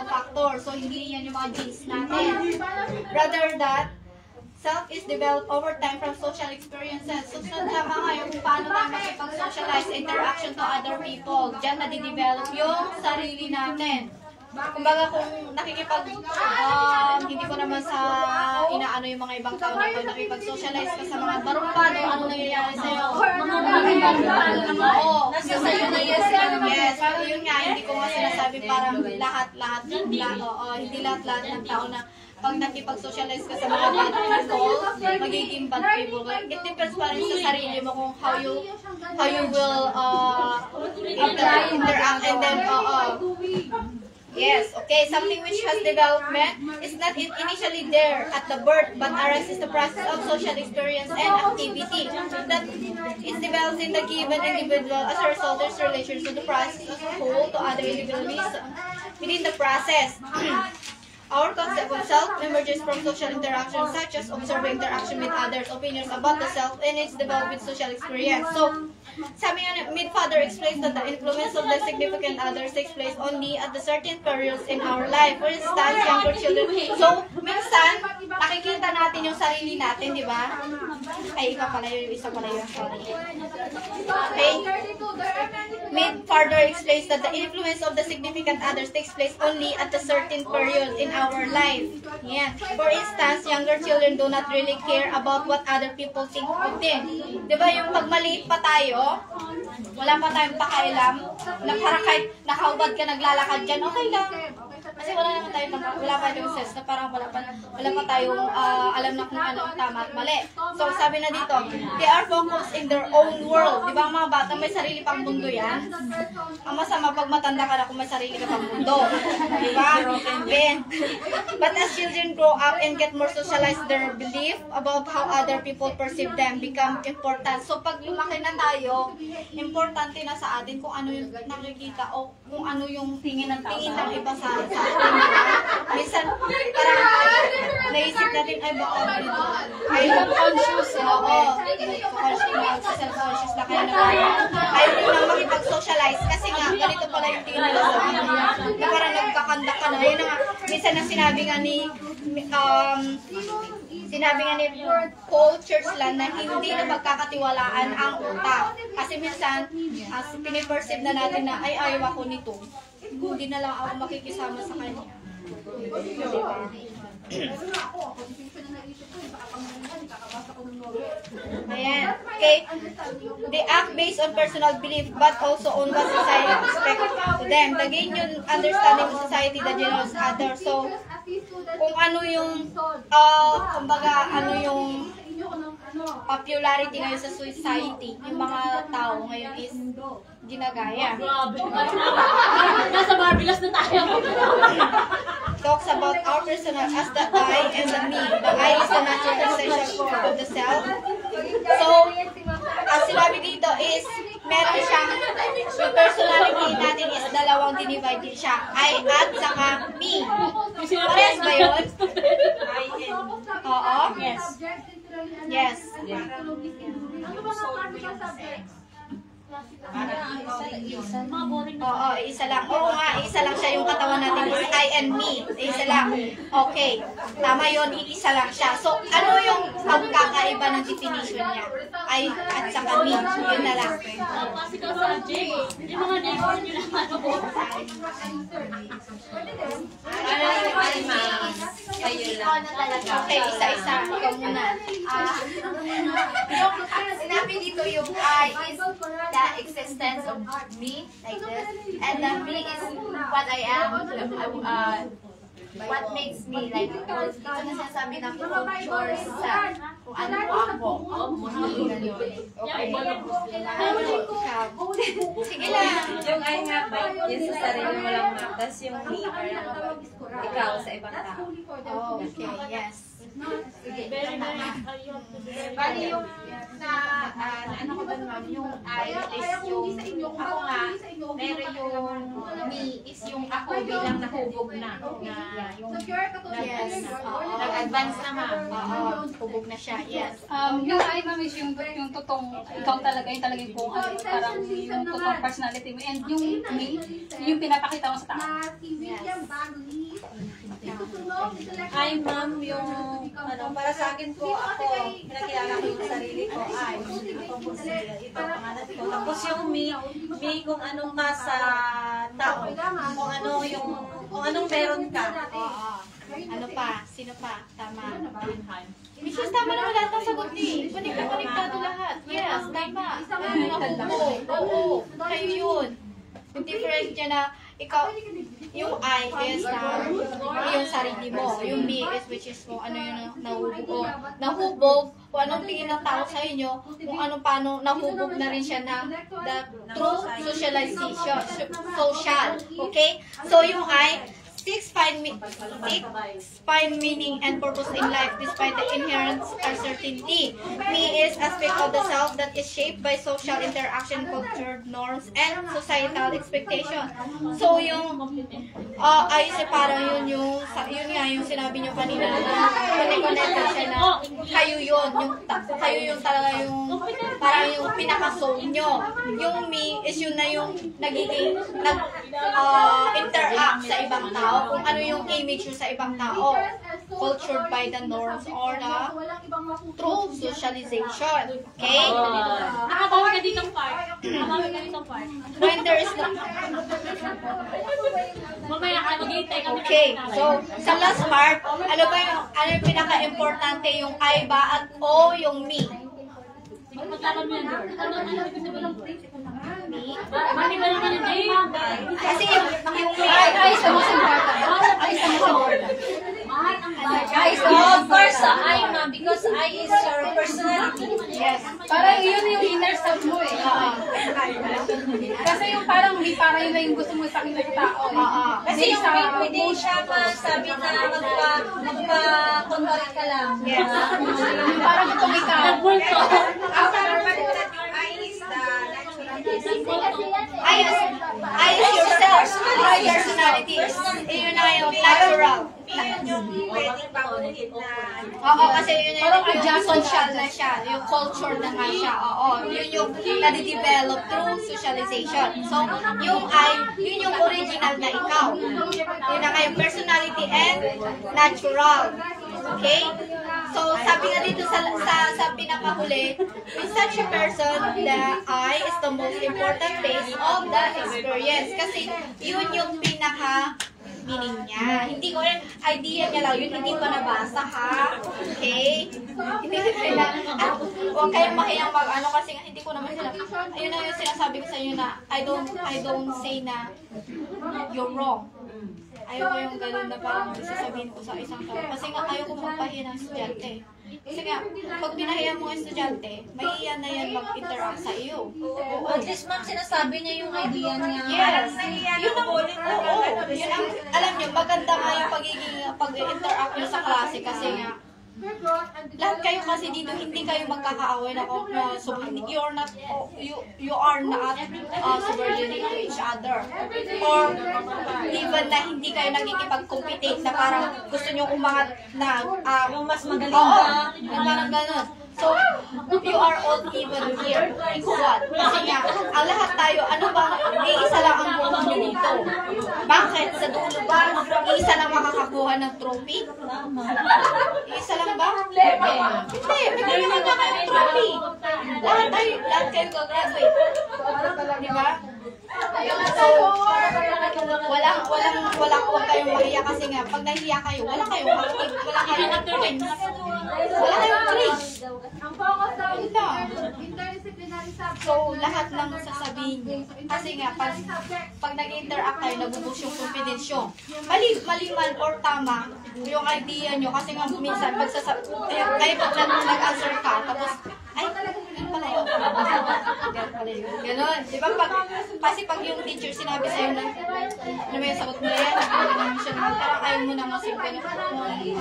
factors. So, hindi yan yung mga genes natin. Rather that, self is developed over time from social experiences. So, tama nga yung kung paano tayo makipag-socialize, interaction to other people. Diyan nadidevelop yung sarili natin. Kumbaga kung hindi ko naman sa inaano yung mga ibang tao na pag nakipag-socialize ka sa mga barumpano, ano nangyayari sa'yo? Oo. Nasa sayo na yan. Yes, pero yun nga, hindi ko nga sinasabi parang lahat-lahat, hindi lahat-lahat ng tao na pag nakipag-socialize ka sa mga bad people, magiging bad people. It depends pa rin sa sarili mo kung how you will interact and then, yes, okay, something which has development is not initially there at the birth, but arises the process of social experience and activity that is developed in the given individual as a result of its relations to the process as a whole to other individuals within the process. Our concept of self emerges from social interactions such as observing interaction with others, opinions about the self, and its development social experience. So, sabi nga, Mead-Father explains that the influence of the significant others takes place only at the certain periods in our life. For instance, younger children. So, minsan, nakikita natin yung sarili natin, di ba? Ay, isa pala yun, sorry. Okay? Mead further explains that the influence of the significant others takes place only at a certain period in our life. Yan. For instance, younger children do not really care about what other people think of them. Diba yung pag maliit pa tayo, wala pa tayong pakailam, na parang kahit nakaubad ka, naglalakad dyan, okay lang. Kasi wala naman tayo, wala pa tayong sense na parang wala pa tayong alam na kung ano ang tama at mali. So, sabi na dito, they are focused in their own world. Di ba ang mga bata may sarili pang mundo yan? Ang masama pag matanda ka na kung may sarili ka pang mundo. Di ba? But as children grow up and get more socialized, their belief about how other people perceive them become important. So, pag lumaki na tayo, importante na sa atin kung ano yung nakikita o kung ano yung tingin ng iba sa atin. Minsan, parang naisip natin, ay baka dito. Ay, conscious. Oo. Self-conscious na kayo na ayaw mo nang makipag-socialize kasi nga, ganito pala yung tingin nila sa atin. Na parang nagkakanda ka na. Yun na nga, minsan na sinabi nga ni Paul Churchland na hindi na magkakatiwalaan ang utak. Kasi minsan, piniperceive na natin na, ay, ayaw ako nito. Hindi na lang ako makikisama sa kanya. Ayan. Okay. They act based on personal belief but also on what society expects to them. The gain yung understanding of society that generates others. So, kung ano yung, kumbaga, ano yung popularity ngayon sa society, yung mga tao ngayon is ginagaya. Nasa Barbilas na tayo. Talks about our personal as the I and the me. The I is the natural extension of the self. So, as sinabi dito is, meron siyang, yung personality natin is dalawang dinivide din siya. I at saka me. Parehas ba yun? I and oo? Yes. Yes. Oo, isa lang. Oo nga, isa lang siya yung katawan natin is I and me. Isa lang. Okay. Tama yun, iisa lang siya. So, ano yung pagkakaiba ng definition niya? I at saka me. Yun na lang. Classical subject. Yung mga neighbor nyo naman ako. Okay, isa-isa. Ikaw muna. Sinabi dito yung I is the existence of me, like this, and the me is what I am, what makes me, like, dito na sinasabi na culture sa kung ano po ako. Okay. Sige lang. Yung I nga ba, yun sa sarili mo lang ma. Tapos yung me, parang ikaw sa ibang tao. Oh, okay, yes. Bali yung na, ano ko ba naman, yung I is yung ako nga, meron yung me is yung ako bilang nahubog na yung Yes. nag-advance na ma'am. Oo, hubog na siya. Yes. Yung I ma'am is yung totoong, ikaw talaga, yung talagang kung ano, parang yung totoong personality mo. And yung me, yung pinapakita mo sa tao. Ay, ma'am, yung, ano, para sa akin po, ako, pinakilala ko yung sarili ko, ay, ako po sila, ito, pangalan ko. Tapos yung me kung anong ka sa tao, kung ano yung, kung anong meron ka. Oo. Ano pa? Sino pa? Tama. Mrs. tama naman lahat ng sagot ni. Konektado lahat. Yes, tama. Oo. Kayo yun. Yung different niya na, ikaw, yung I is na yung sarili mo. Yung me is which is kung ano yung nahubog. Nahubog, kung anong tingin ng tao sa inyo, kung anong paano nahubog na rin siya na the true socialization. Social. Okay? So yung I, find meaning and purpose in life despite the inherent uncertainty. Me is aspect of the self that is shaped by social interaction, culture, norms, and societal expectation. So yung ay parang yun nga yung sinabi niyo kanina na connected siya na kayo yung talaga yung parang yung pinaka-soul nyo. Yung me is yun na yung nagiging interact sa ibang tao, kung ano yung image nyo sa ibang tao. cultured by the norms or the through socialization. Okay? Nakatawag ka ditong part. Nakatawag ka ditong part. When there is no... Mamaya ka, mag-iintay kami. Okay, so sa last part, ano yung pinaka-importante, yung I ba at O yung me? Maglaban mo yan, girl. Me? Mami ba naman yung day? Kasi yung me, Ay, sa most important. Ay, sa most important. Guys, of course, I, ma'am, because I is your personality. yes. Parang yun yung inner self mo eh. Kasi yung parang hindi parang yun na yung gusto mo sa akin ng tao eh. Kasi yung hindi siya masabi na magpa-convert ka lang. Yes. Parang itong ikaw. Nagbulto. I is yourself. I personality. Yun na yung natural. Oo, kasi yun yung social na siya, yung culture na nga siya. Oo, yun yung nade-develop through socialization. So, yung I, yun yung original na ikaw. Yun na nga yung personality and natural. Okay? So, sabi nga dito sa pinakahuli, with such a person, the I is the most important phase of the experience. Kasi yun yung pinaka-meaning niya. Hindi ko rin, idea niya lang, yun hindi ko nabasa ha. Okay? Hindi ko kailangan, huwag kayong mahiyang mag-ano kasi nga hindi ko naman sila, ayun na yung sinasabi ko sa inyo na I don't say na you're wrong. Ayaw ko yung ganun na parang sasabihin ko sa isang tao. Kasi nga ayaw ko magpahiya ng estudyante. Kasi nga, pag pinahiya mo ang estudyante, mahiya na yan mag-interact sa iyo. At least, ma'am, sinasabi niya yung idea niya. Yes. Yun ang, oo. Yun ang, alam niyo, maganda nga yung pag-interact niyo sa klase kasi nga, lahat kayo kasi dito hindi kayo magkakaaway na you are not subordinate to each other, or even na hindi kayo nagkikipag-compete na parang gusto nyo umangat na Yung mas magaling oo, ka. yung parang ganun. So, you are all even here. Equal. Kasi nga, ang lahat tayo, ano ba, isa lang ang buong nyo dito. Bakit? Sa dulo ba, isa lang makakakuha ng trophy? Isa lang ba? Hindi. May makakakuha ng trophy. Lahat kayo gagraduate. Di ba? So, huwag kayong mahiya kasi nga, pag nahiya kayo, wala kayong friends. Wala kayong friends. Ang focus daw is Wala. interdisciplinary subject. So, lahat ng sasabihin nyo. Kasi nga, pag nag-interact kayo, nabubus yung confidence nyo. Mali man or tama yung idea nyo. Kasi nga, minsan, kayo pag nag-answer ka, tapos, ay, yun pala yun. Ganon. Di ba? Kasi pag yung teacher sinabi sa'yo na, ano ba yung sagot mo na yan? Ganun siya naman. Parang ayaw mo na masing ganyan. Parang mali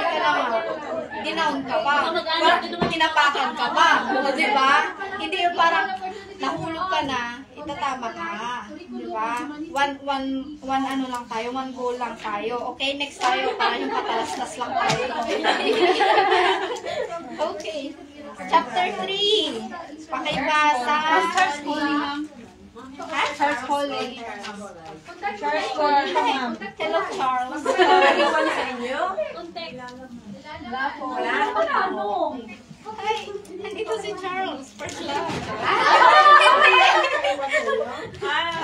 ka lang. Dinown ka pa. Parang tinapakan ka pa. Di ba? Hindi yung parang nahulog ka na, itatama ka. Di ba? One ano lang tayo, one goal lang tayo. Okay, next tayo para yung patalastas lang tayo. Okay. Chapter 3. Pakibasa. Charles Coley, ma'am. Ha? Charles Coley. Charles Coley, ma'am. Hello, Charles. Hi, nandito si Charles. First love.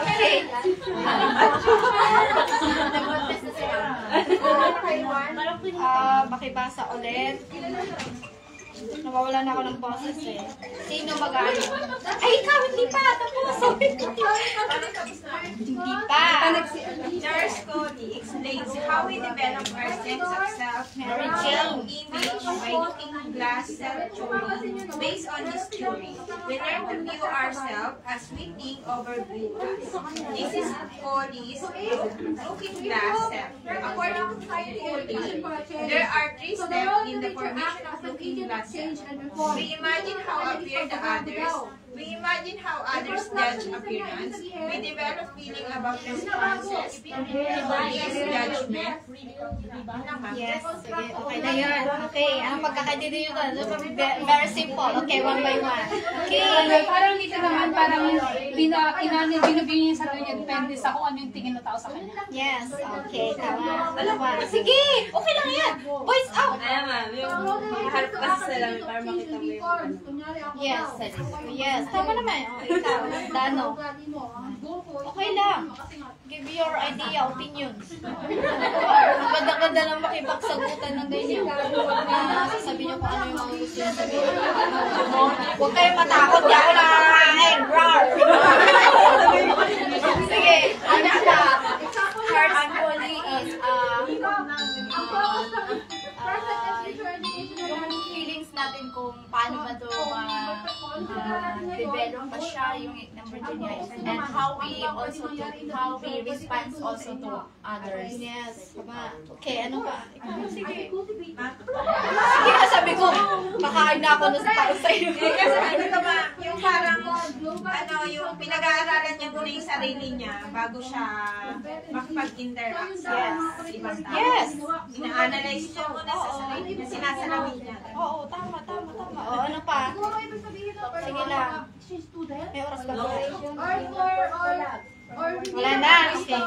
Okay. Pakibasa ulit. Nawawala na ako ng boses eh. Sino mag-ano? Ay, ikaw, hindi pa. Tapos. Hindi pa. Charles Cody explains how we develop our sense of self, Mary our Jane. self-image by looking glass self-theory. Based on this theory, we learn to view ourselves as we think over view us. This is Cody's looking glass self. According to Cody, there are 3 steps in the formation of looking glass self. We imagine how appear the others We imagine how others judge appearance. We develop feeling about responses to these judgment. Yes. Sige, okay na yun. Okay, anong pagkakaintindi nyo doon? Very simple. Okay, one by one. Okay. Parang dito naman, parang binibigyan niya sa kanya, depende sa kung ano yung tingin ng tao sa kanya. Yes, okay, tama. Ano ba? Sige, okay lang yan. Voice out. Ayan ma'am, yung harap kasi sa lamin para makita mo yung ano. Yes, yes. Tama naman. O, ikaw, Dano. Okay lang. Give your idea, opinions. Ang ganda-ganda lang makipagsagutan ng ganyan. Sasabihin niyo kung ano yung mga gusto niyo sabihin. Huwag kayong matakot. Di ako nakakain. Roar! Sige, ano siya? Heart actually is, yung feelings natin kung paano ba ito develop pa siya, yung number 2 niya, and how we respond also to others. Yes, tama. Okay, ano ba? Sige. Sige na, sabi ko, kakain na ako sa tao sa iyo. Kasi ano ka ba, yung parang, ano, yung pinag-aaralan niya muna yung sarili niya bago siya makipag-interact sa ibang tao. Yes. Ina-analyze niya muna sa sarili niya, sinasalamin niya. Oo, tama. O, ano pa? Sige lang. May oras ba? Wala na. Okay.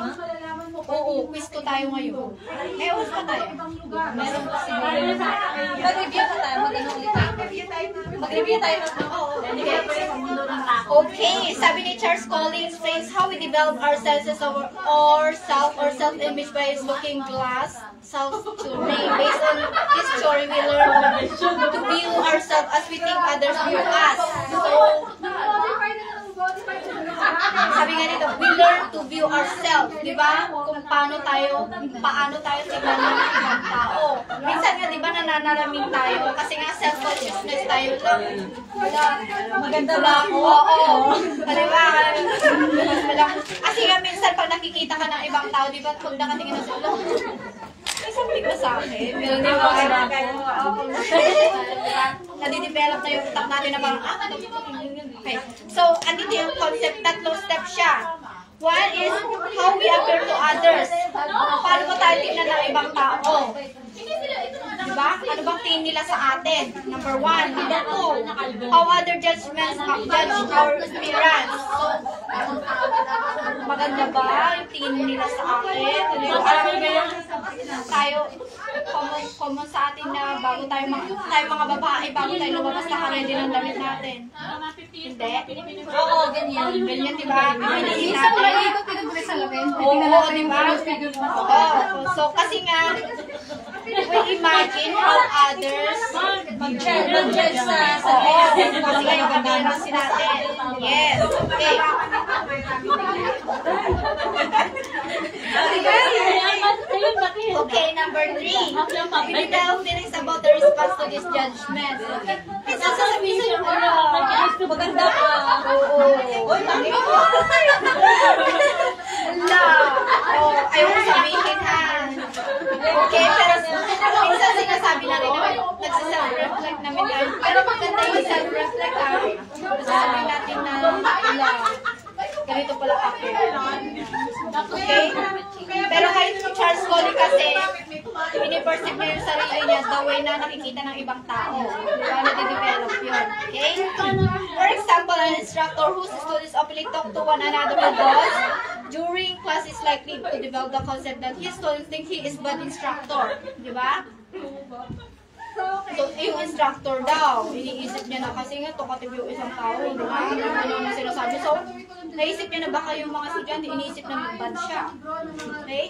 Oo, quiz ko tayo ngayon. May oras pa tayo. Meron pa siguro. Mag-review pa tayo. Mag-review tayo. Okay, sabi ni Charles Collins says how we develop our senses of our self-image by looking glass, self-tuning. Based on this story, we learn to view ourselves as we think others view us. So, sabi nga dito, we learn to view ourselves, di ba? Kung paano tayo tingnan ng ibang tao. Minsan nga, di ba, nananalamin tayo kasi nga self-consciousness tayo lang. Maganda ba ako? Oo. Di ba? Kasi nga, minsan pag nakikita ka ng ibang tao, di ba, pag nakatingin na sila, may something ba sa akin? Meron din ba ako? Nadidevelop na yung utak natin na parang, okay. So, andito yung concept, tatlong step siya. One is how we appear to others. Paano ba tayo tingnan ng ibang tao? Diba? Ano bang tingin nila sa atin? Number 1. Number 2, how other judgments judge our appearance. So, maganda ba yung tingin nila sa akin? Alam mo ba tayo, common sa atin na bago tayo mga babae, bago tayo lumabas na kami din ang damit natin. Hindi? Oo, ganyan. Ganyan, diba? Piniliin Minsan natin. wala dito pinag-dress sa lamin. Oo, diba? So, kasi nga, we imagine how others Mag-judge sa sarili. Kasi nga yung appearance natin. Yes. Okay. Okay, number 3. We develop feelings about the response to this judgment. Okay. Minsan sasabihin sa'yo, Maganda ka. Uy, mami ko. Wala. Ayaw ko sabihin ha. Okay, pero minsan sinasabi na rin naman, nagsiself-reflect namin tayo. Pero maganda yung self-reflect ha. Sasabihin natin na, ganito pala ako. Okay? Pero kahit Charles Collins kasi, piniperceive niya yung sarili niya the way na nakikita ng ibang tao. Diba? Nade-develop yun. Okay? For example, an instructor whose students openly talk to one another about during class is likely to develop the concept that his students think he is bad instructor. Diba? So, yung instructor daw, iniisip niya na kasi nga talkative yung isang tao, di ba? Ano yung sinasabi. So, naisip niya na baka yung mga estudyante, iniisip na bad siya. Okay?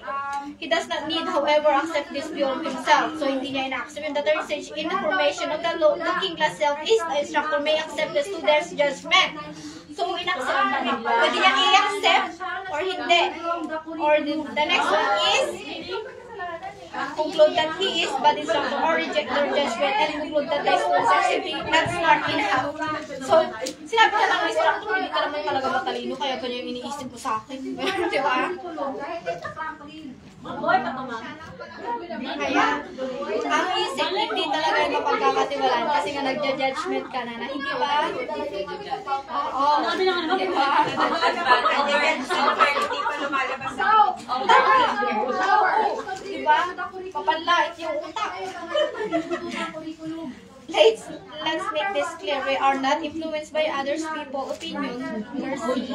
He does not need, however, accept this view of himself. So, hindi niya ina-accept. In the third stage, in the formation of the looking glass self is the instructor may accept the student's judgment. So, in-accept na niya. Pwede niya i-accept or hindi. Or the next one is conclude that he is bad instructor or reject their judgment and conclude that the students are simply not smart enough. So, sinabi na lang ng instructor, hindi ka naman talaga matalino, kaya ganyan yung iniisip ko sa akin. Di ba? Kaya, ang isip hindi talaga yung mapagkakataon. pagkakatiwalaan kasi nga nagja-judgment ka na hindi ba? Oo. Hindi ba? Hindi pa lumalabas sa Di ba? Papanlait yung utak. Let's make this clear. We are not influenced by others people's opinion. Mercy.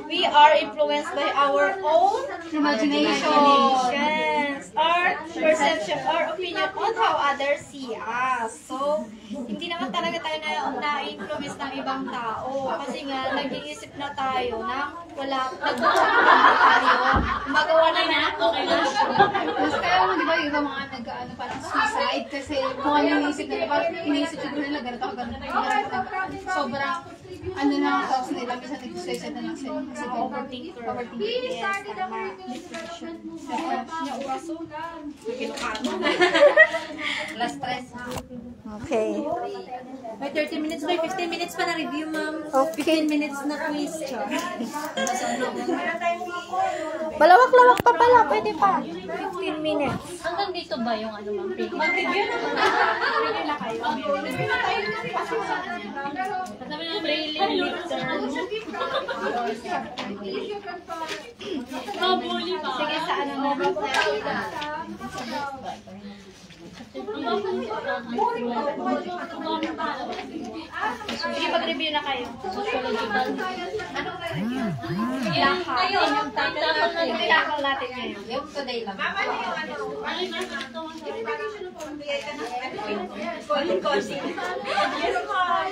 We are influenced by our own imaginations, our perception, our opinion on how others see us. So, hindi naman talaga tayo na-influence ng ibang tao. Kasi nga, nag-iisip na tayo na wala, nagtutunan tayo. Magawa na na ako. Mas kaya mo, di ba, yung iba mga nag-ano, parang suicide kasi kung ano yung isip nila, parang iniisip siguro nila, ganito ako, ganito. Sobrang, ano na ang thoughts nila, minsan nag-suicide na lang sila. Kasi Overthinker. Yes, tama. Depression. Yung kaso, last stress. Okay. May 30 minutes, may 15 minutes pa na review, ma'am. 15 minutes na quiz. Malawak-lawak pa pala, pwede pa. 15 minutes. Hanggang dito ba yung ano, ma'am? Mag-review na muna. Review na kayo. Review na tayo kasi Sabi na prelim, midterm. Mabuli ba? sige, sa ano na ba? Sige, mag-review na kayo. Ilakal natin ngayon. Yung today lang. Mama, ano yung ano? Ano yung pagbigay ka ng calling. Yes, ma'am.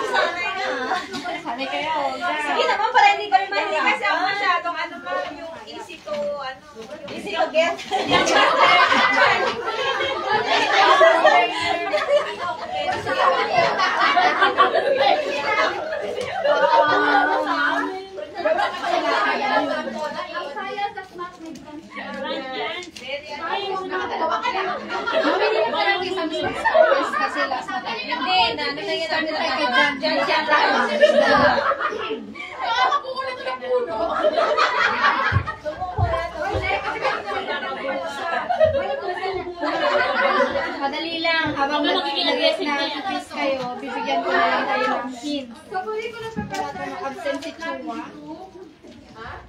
Sanay na. Sanay kayo. Sige naman, para hindi ko naman. Hindi kasi ako masyadong ano pa yung easy to get. kasi last na tayo. Hindi, na ano na yun natin Madali lang. Habang nag-quiz kayo, bibigyan ko na lang kayo ng hint. Sa curriculum prepare Absent si Chua.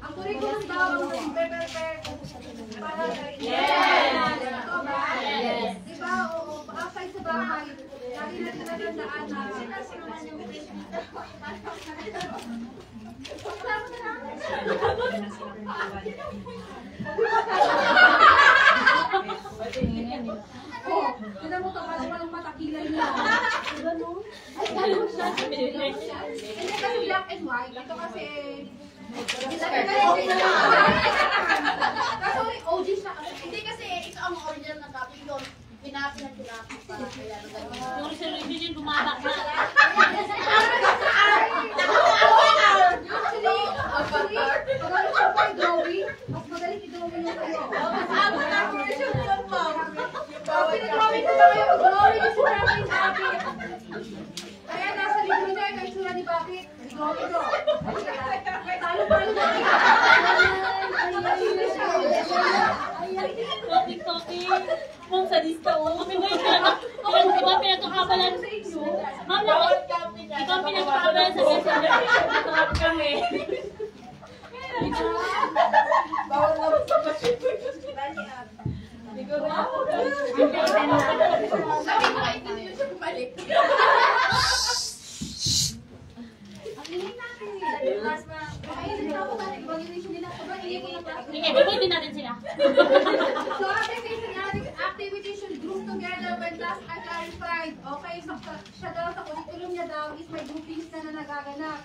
ang curriculum daw prepare para Yes. di ba, o outside sa bahay, lagi na tinatandaan na tinan mo to, parang walang matakilan niya. Hindi kasi black and white. Ito kasi kaso OG siya kasi. Hindi kasi ito ang original na copy doon. Pinapin ang pinapin pa. Kaya Yung resolution yung bumaba na. actually, magaling siya pa i-drawing. Mas magaling i-drawing yung kayo. Pinag-drawing ko ba kayo? Drawing yung sinabi yung Baki. Kaya nasa libro niya, kay sura ni Baki. Drawing ko. Talo-talo na. Topic. Ma'am, sa lista o. Kami ba yung pinagkakabalan sa inyo? Ma'am, ikaw pinagkakabalan sa lista. Ito kami. Bawal na sa pasyon. Sabi ko, hindi nyo siya bumalik. I-evaluate natin sila. So, activities should group together when tasks are clarified. Okay, so siya daw sa curriculum niya daw is may groupings na nagaganap.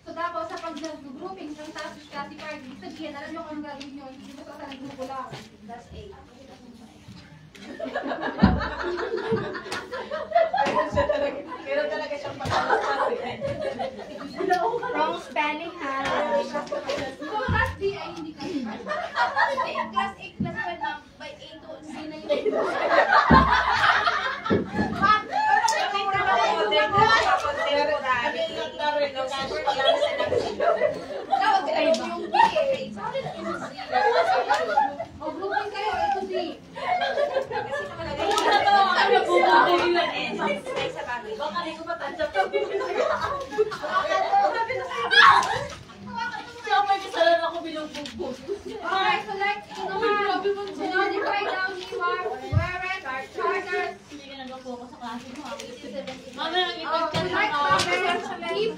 So, tapos sa pag-grouping ng task is classified, ibig sabihin, alam nyo kung gagawin nyo, hindi mo sa nag-grupo lang. That's 8. Meron talaga siyang pagkakasabi. Wrong spelling ha. So, class B ay hindi classified. Class 8, class 5 na by 8 to C na yun. O, grouping kayo, ito D. Okay, so like, notify daw ni Warren, charters. Hindi ka nag-focus sa klase mo. Mamaya So like, keep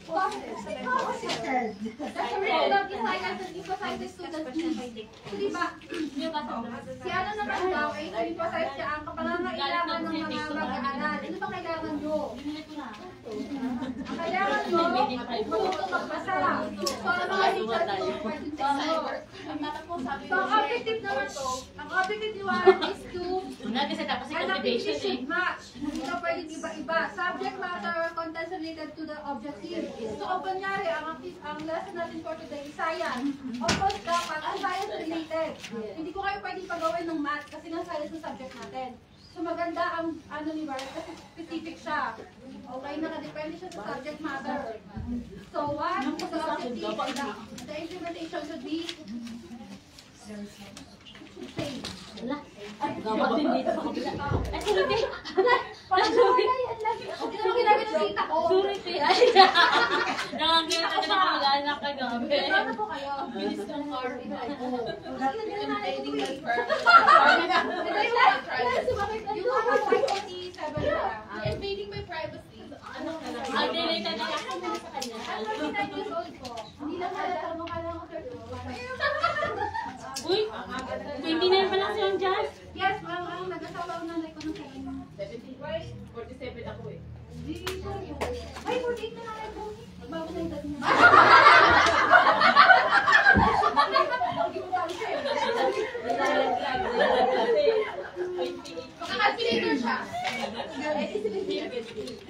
that's a curriculum design and emphasize the students' needs. So, diba, si ano naman daw, ay emphasize niya ang kapangangailangan ng mga mag-aaral. Ano ba kailangan nyo? Ang kailangan nyo, marunong magbasa. So, ang mga teachers ko, pwede so, ang objective naman to, ang objective ni Warren is to and activities should match. Hindi na pwedeng iba-iba. Subject matter or contents related to the objective. So, kung kunyari, ang lesson natin for today is science. Of course, dapat ang science related. Hindi ko kayo pwedeng pagawin ng math kasi ng science yung subject natin. So, maganda ang ano ni Warren kasi specific siya. Okay, nakadepende siya sa subject matter. So, one, the objective and the implementation should be same. Dapat din dito sa kabila. Ay, sorry. Parang hindi naman ginamit ang tita ko. Sorry, te. Ay, nakakita ka na mag-anak ka gabi. Ano po kayo? Bilis ka ng car. Invading my privacy. Ang delete na ako muna sa kanya. I'm 39 years old po. Hindi lang halata mo kala ko 32. Uy, 29 pa lang silang dyan. Yes, ang nag-asawa ko nanay ko ng 47 ako eh. Ay, 48 na nanay ko. Bago na yung dati niya. Makaka-calculator siya.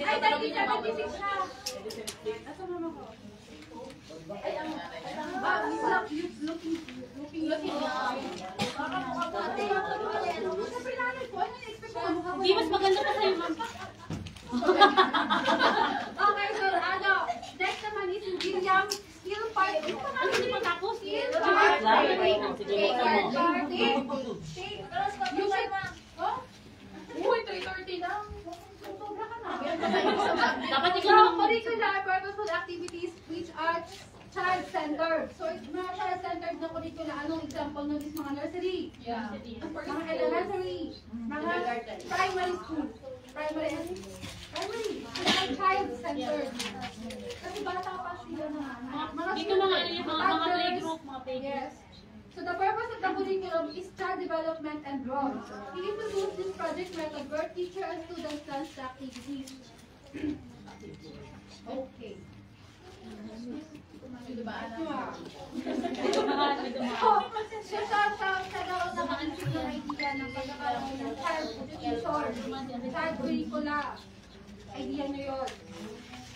Ay, 1976 siya. Asa mama ko? Ay, ang looking. Di, mas maganda pa sa'yo, ma'am. Okay, so ano, next naman is William Skill Part. Ano, hindi pa tapos? Skill Part. Part. You should, oh? Uy, 3:30 lang. Sobra ka na. Dapat ikaw So, naman. curricular purposeful activities which are child-centered. So, mga child-centered na curricula, anong example nun is mga nursery, mga elementary, mga primary school. Primary. Child-centered. Kasi bata pa sila na. Dito mga ano yung mga playgroup, mga playgroup. Yes. So the purpose of the curriculum is child development and growth. We introduce this project method where teacher and students plan the activities. Okay. So sa daw nakaisip ng idea ng pagkakaroon ng child education, child curricula. Idea nyo yun.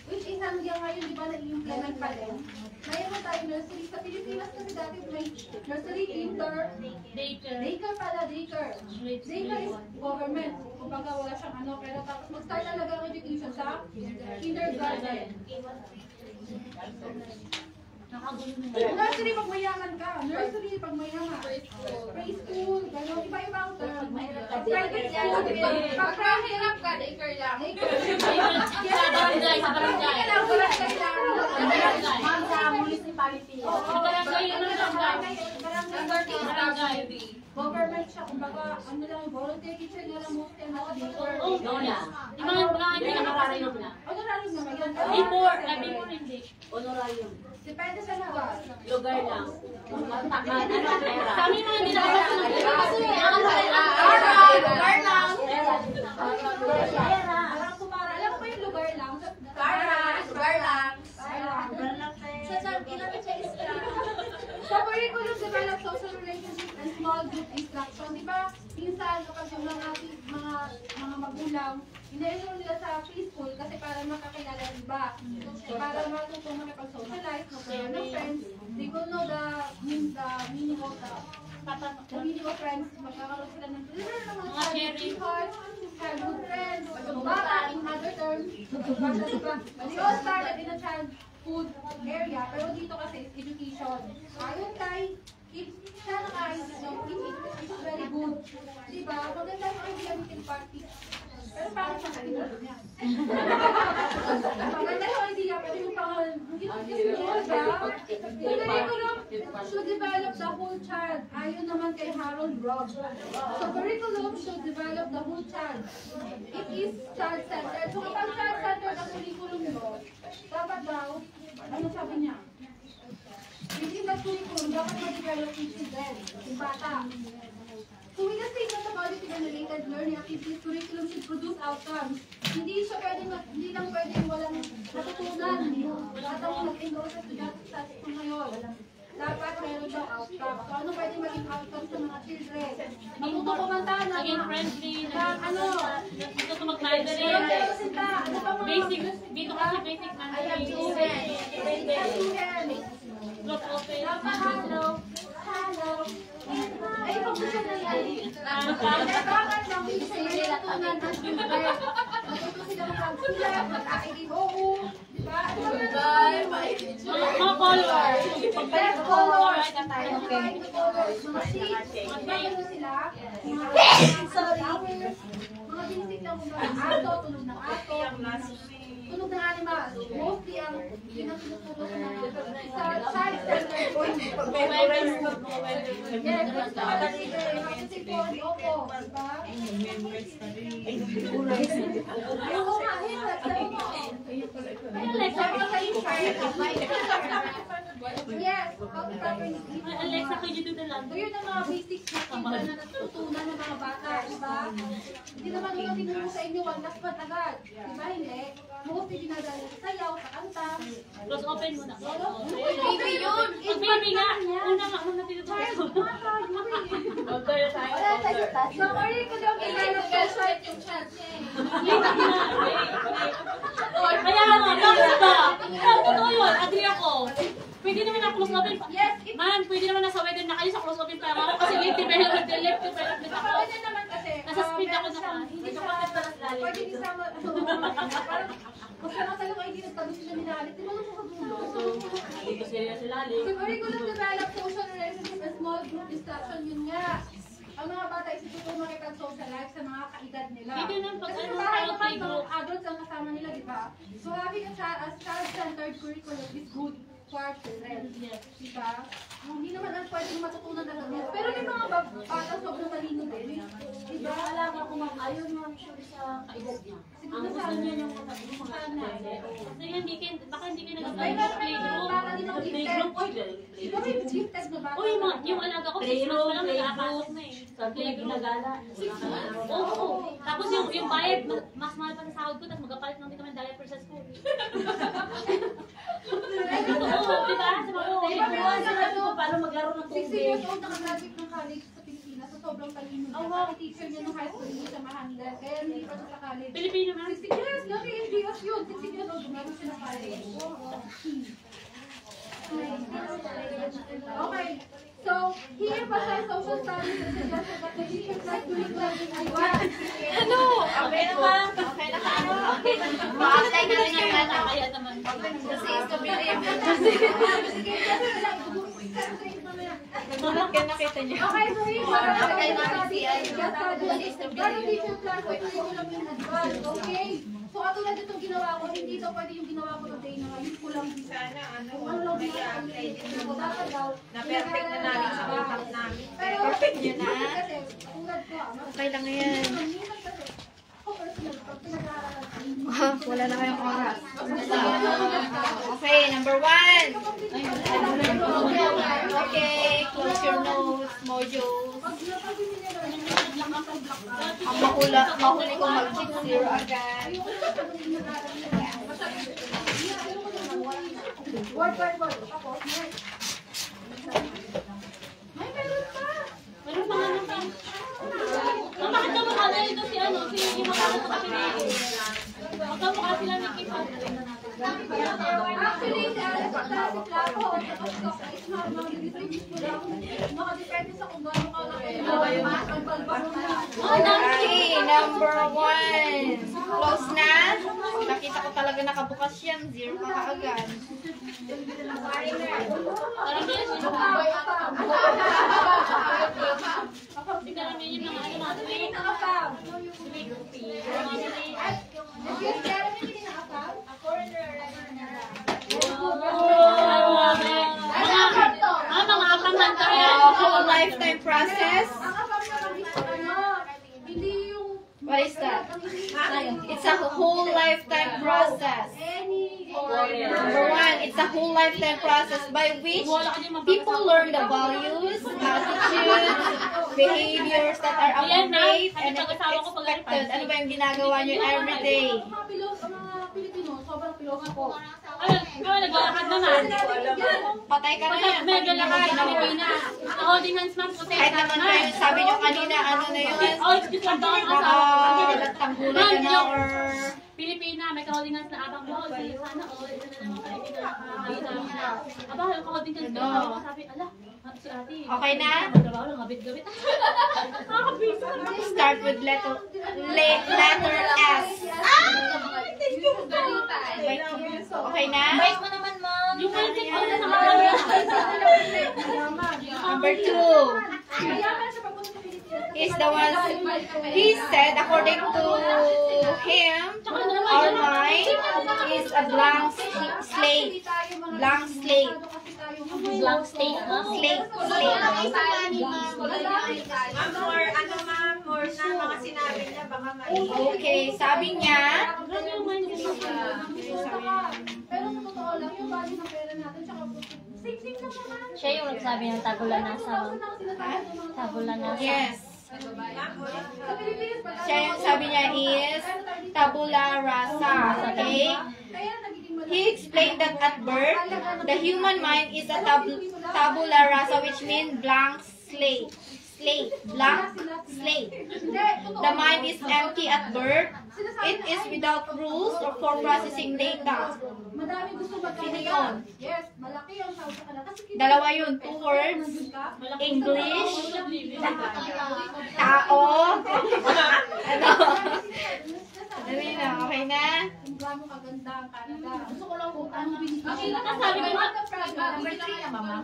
Which is hanggang ngayon, di ba, na-implement pa din. Mayroon tayo nursery. Sa Pilipinas kasi dati may nursery, daycare pala. Daycare is government. Kumbaga wala siyang ano, pero tapos mag-start talaga ang education sa kindergarten. Nursery pag mayaman ka. Nursery pag mayaman. Preschool. Gano'n. Iba-iba ang term. Private school. Pag hirap ka, daycare lang. Sa barangay, sa barangay. Sa municipality. Sa barangay, ano lang barangay. Government siya. Kumbaga, ano lang, volunteer teacher na lang most time ako daycare. No na. Yung mga hindi nakakarinig na. Honorarium naman yan. Before hindi. Honorarium. Depende sa lugar. Lugar lang. Sa amin mga hindi Lugar lang. Parang kumara. Alam mo ba yung lugar lang? Lugar lang. Sa curriculum develop social relationships and small group instruction. Di ba, minsan kapag yung mga magulang, ina-enroll nila sa preschool kasi para makakilala ng iba. Para matutong makipag-socialize, magkaroon ng friends. They will know the meaning of friends. Magkakaroon sila ng Mga sharing. childhood friends, bata in other terms. They all started in a childhood area, pero dito kasi is education. Ayon kay, if siya nakaisip nyo, it is very good. Diba? Maganda yung idea meeting party. Pero parang sa kanila niya. Maganda yung idea, pero yung pangalan Curriculum should develop the whole child. Ayon naman kay Harold Robb. So curriculum should develop the whole child. It is child-centered. So kapag child-centered ang curriculum mo, dapat daw, ano sabi niya? Within the curriculum, dapat ma-develop yung children, yung bata. So with the statement of quality and related learning activities, curriculum should produce outcomes. Hindi lang pwedeng walang natutunan. Lahat ang nag-endorse sa estudyante sa school ngayon. Dapat meron daw outcome. So ano pwedeng maging outcomes sa mga children? Matuto kumanta na Naging friendly, ano? Dito mag-library. Ano pa mga Basic, dito kasi basic ay, pag-usap na yan. Bakit lang yung sa'yo natutunan ang children? Matuto sila mag-sulat, mag-akikiboho, di ba? Mga color. Best colors. Okay. Mga sheets. Ano sila? Mga basic lang kung mga ato, tunog ng ato, tunog ng animal. Mostly ang pinatutulog sa mga child center. Yes, basta kasi po, opo, diba? Ako mahirap, sabi mo. Yes, Alexa, could you do the so yun ang mga basic na natutunan ng mga bata, diba? Hindi naman yung tinuro sa inyo, wag naspat agad. Diba, hindi? Mostly dinadala sa sayaw, sa kanta. Close open muna. Baby yun! Pag baby nga, una tinuturo. So, curriculum development yung child. Kaya nga, bakit ba? Totoo yun, agree ako. Pwede naman na close open. Yes, Man, pwede naman nasa weather na kayo sa close open pa. Ako kasi late development ako. pwede naman kasi. Nasa speed ako na pa. Hindi siya pwede isama. Parang, basta nasa lang ay hindi nagtanong sila ninalit. Di ba nung sa dulo? Dito sila late. So, curriculum develop social relationship and small group discussion, yun nga. Ang mga bata isipin ko makipag-socialize sa mga kaedad nila. Hindi ganun pag Kasi ano, sa bahay child naman, playgroup. mga adults ang kasama nila, di ba? So, having a child-centered curriculum is good for our children. Di ba? Hindi naman ang pwedeng matutunan na lang. Pero may mga bata sobrang talino din. Di ba? Alam ako ma'am, ayaw naman siya sa kaedad niya. Siguro sa niya yung mga Kasi baka hindi kayo May nagkakaroon mga playgroup. bata din ang gifted. Di ba may gifted na bata? Uy, yung alaga ko, 6 months pa lang nakakapasok na eh. Sabi na ginagala. Oo. Tapos yung bayad, mas mahal pa sa sahod ko, tapos magapalit lang din kami ng diaper sa school. Oo, di ba? Sa mga Di ba may mga ano, Paano maglaro ng 60 tubig? years old nakagraduate ng college sa Pilipinas, so sobrang talino niya. Ang teacher niya nung high school, hindi siya ma-handle. Kaya hindi pa siya sa college. Pilipino man. 60 years, no? KNDS yun. 60 years old, gumawa siya ng college. Okay. So, he emphasized social studies and suggested that the teachers like to learning and Ano? Okay na ba? Okay na ka? Okay na. Makakatay na rin yung bata. Kaya naman. Kasi ito kaya nakita niyo. Okay, so he emphasized that the teacher plan for curriculum in advance. Okay? So, katulad itong ginawa ko, hindi ito pwede yung ginawa ko today na ngayon ko lang. Sana, Kung ano lang apply din ko, dapat daw. na-perfect na namin sa utak namin. Pero, Perfect yun na. kasi, katulad ko, Okay lang yan. minsan kasi, ako personal, pag pinag-aaralan ko, Wala na kayong oras. Okay, number 1. Okay, close your nose, modules. pag napagin nila, Ang mahuli kong mag-cheat zero agad. word by word. Tapos, may meron pa. Meron pa nga naman. Bakit ka makala ito si ano? Si makala sa kapinili. Magkamukha sila ni Kipa. Actually, si Alex at si Flaco, is mag-distinguish mo lang. Nakadepende sa kung gaano ka Okay, number 1. Close na. Nakita ko talaga nakabukas yan. Zero ka kaagad. Parang yan siya. Tignan niyo yung mga ano mga tuwing. Yes, Jeremy, hindi nakapag? whole lifetime process. Ang abang naman is hindi yung What is that? It's a whole lifetime process. Number one, it's a whole lifetime process by which people learn the values, attitudes, behaviors that are appropriate and expected. Ano ba yung ginagawa nyo everyday? mga Pilipino, sobrang piloso po. Naglalakad naman. Patay ka na yan. May naglalakad, Pilipinas. Holding hands, ma'am. Kahit naman kayo, sabi nyo kanina, ano na yun? Oh, excuse lang daw. Tanggulan ka na or... Pilipina, may ka-holding hands na abang mo. Sana, ito na naman Pilipina. Aba, yung ka-holding hands na sabi, ala, si ate. Okay na? Magtrabaho lang, gabit-gabit. Start with letter S. Okay na? Bait mo naman, ma'am. Yung mindset ko na naman. Number 2 is the one he said, according to him, our mind is a blank slate. Blank slate. Blank state, ma'am. Slate. More na mga sinabi niya, baka mali. Okay, sabi niya, Pero sa totoo lang, yung value ng pera natin, tsaka same lang naman. Siya yung nagsabi ng tabula nasa. Tabula nasa. yes. Sa Pilipinas, pag Siya yung sabi niya is tabula rasa. Okay? kaya nagiging He explained that at birth, the human mind is a tabula rasa, which means blank slate. Blank slate. The mind is empty at birth. It is without rules or for processing data. madami gusto Sino yun? Yes, malaki yung tawag sa kanila. Kasi Dalawa yun. 2 words. English. Tao. Ano? Dali na. Okay na? kung gaano kaganda ang Canada. Gusto ko lang kung ano binigay. Nasabi ko na. Number 3 na, mama.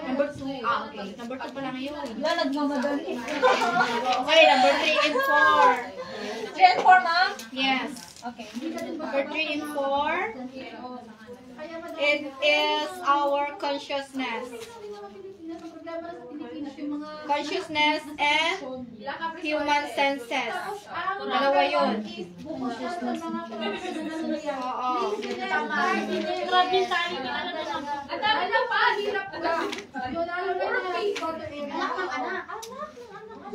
Number 2. Okay. Number 2 pa lang yun. Wala, nagmamadali. Okay, number 3 and 4. 3 and 4, ma'am? Yes. Okay. Number 3 and 4. It is our consciousness. Consciousness and human senses. Dalawa yun. Oo. Grabe tayo.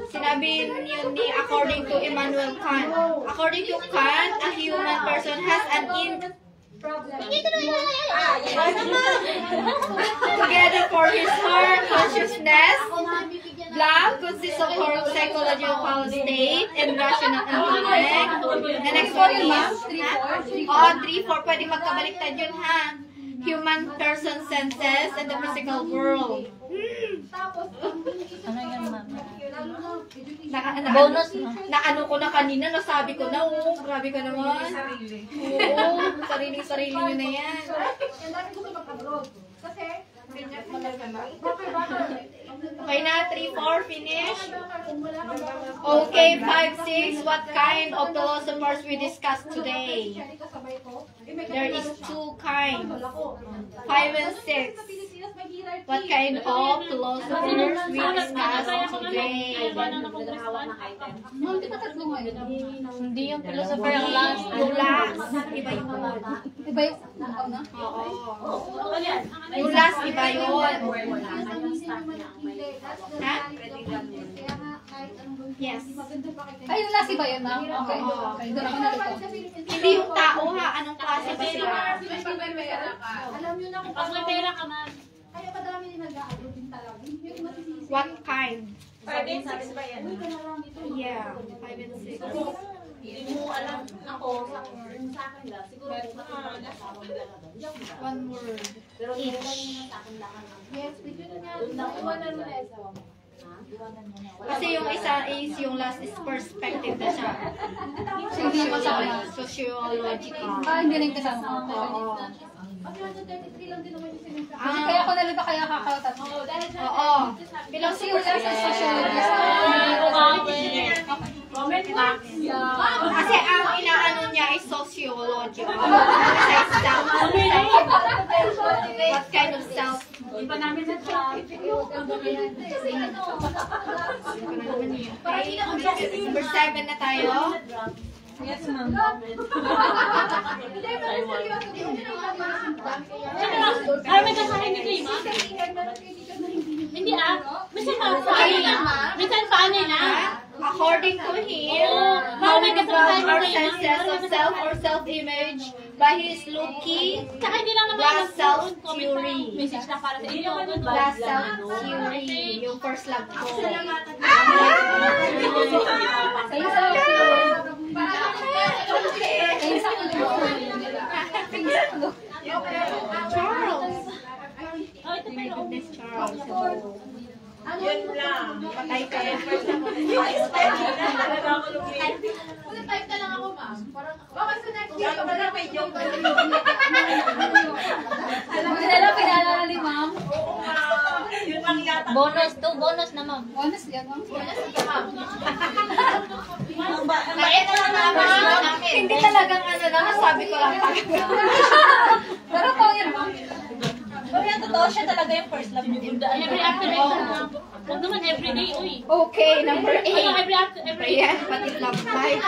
Sinabi yun ni according to Immanuel Kant. According to Kant, a human person has an together for his her consciousness, love consists of her psychological state and rational intellect. The next one is, 3-4, pwede magkabaliktad yun ha. Human person senses and the physical world. Ano yan, ma'am? Bonus, naano ko na kanina, nasabi ko na, grabe ka naman. Oo, sarili nyo na yan. Okay na, 3-4, finish. Okay, 5-6, what kind of philosophers we discussed today? There is 2 kinds. 5 and 6. What kind of philosophers we discussed today? Hindi yung philosopher ang last. Yung last, iba yun. Iba yung una? Oo. Yung last, iba yun. Ha? Yes. Ay, yung last iba yun, ma'am? Okay. Oo. Okay, doon ako nalito. Hindi yung tao ha, anong klase ba sila? Alam nyo na kung Pag may pera ka, ma'am. kaya madami din nag-aabot din talaga. Yung masisisi. What kind? 5 and 6 ba yan? Uy, kailangan dito. Yeah, 5 and 6. Hindi mo alam ako sa akin lang. Siguro One word. pero each. Yes, yun nga. Iwanan mo na isa. Kasi yung isa is yung last is perspective na siya. Hindi yung kasama. Sociological. Hindi na yung kasama. Oo. Kasi 133 lang din naman yung sinasabi. Kaya ako nalito, kaya kakautat. Oo. Philosopher sa sociologist. Kasi ang inaano niya is sociological. What kind of self Iba namin sa club. Number 7 na tayo. Yes, ma'am. Ay, may kasahin nito eh, ma'am. Hindi minsan paano na? According to him, how how we develop our senses of self or self-image by his looking, Tsaka hindi lang naman glass self-theory. message na para sa inyo. Glass self-theory, yung first love ko. Charles. Oh, ito pa yung Charles. Yun lang. Patay ka. Yun lang yata. bonus to, bonus na ma'am. Bonus yan, ma'am. Hindi talagang ano lang, sabi ko lang. Pero po yan, ma'am. Pero yan, totoo siya talaga yung first love niyo. Every activation ma'am. Huwag naman everyday, uy. Okay, number Ano, 8. every Ayan, pati love life.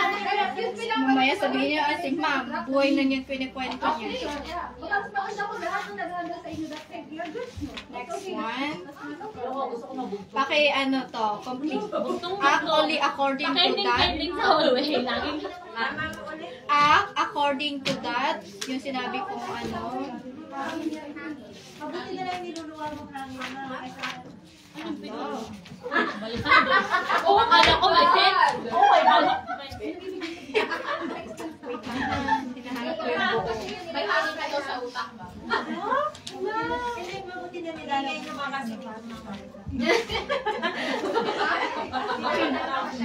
Mamaya sabihin niya, si ma'am, buhay na niyan kwento niya. Next one. Paki ano to, complete. Act only according to that. Ending sa hallway. Lagi. Act according to that. Yung sinabi ko ano. Oo, akala ko may sense. Oh my God. Hinahanap ko yung buko. May hangin na daw sa utak ba?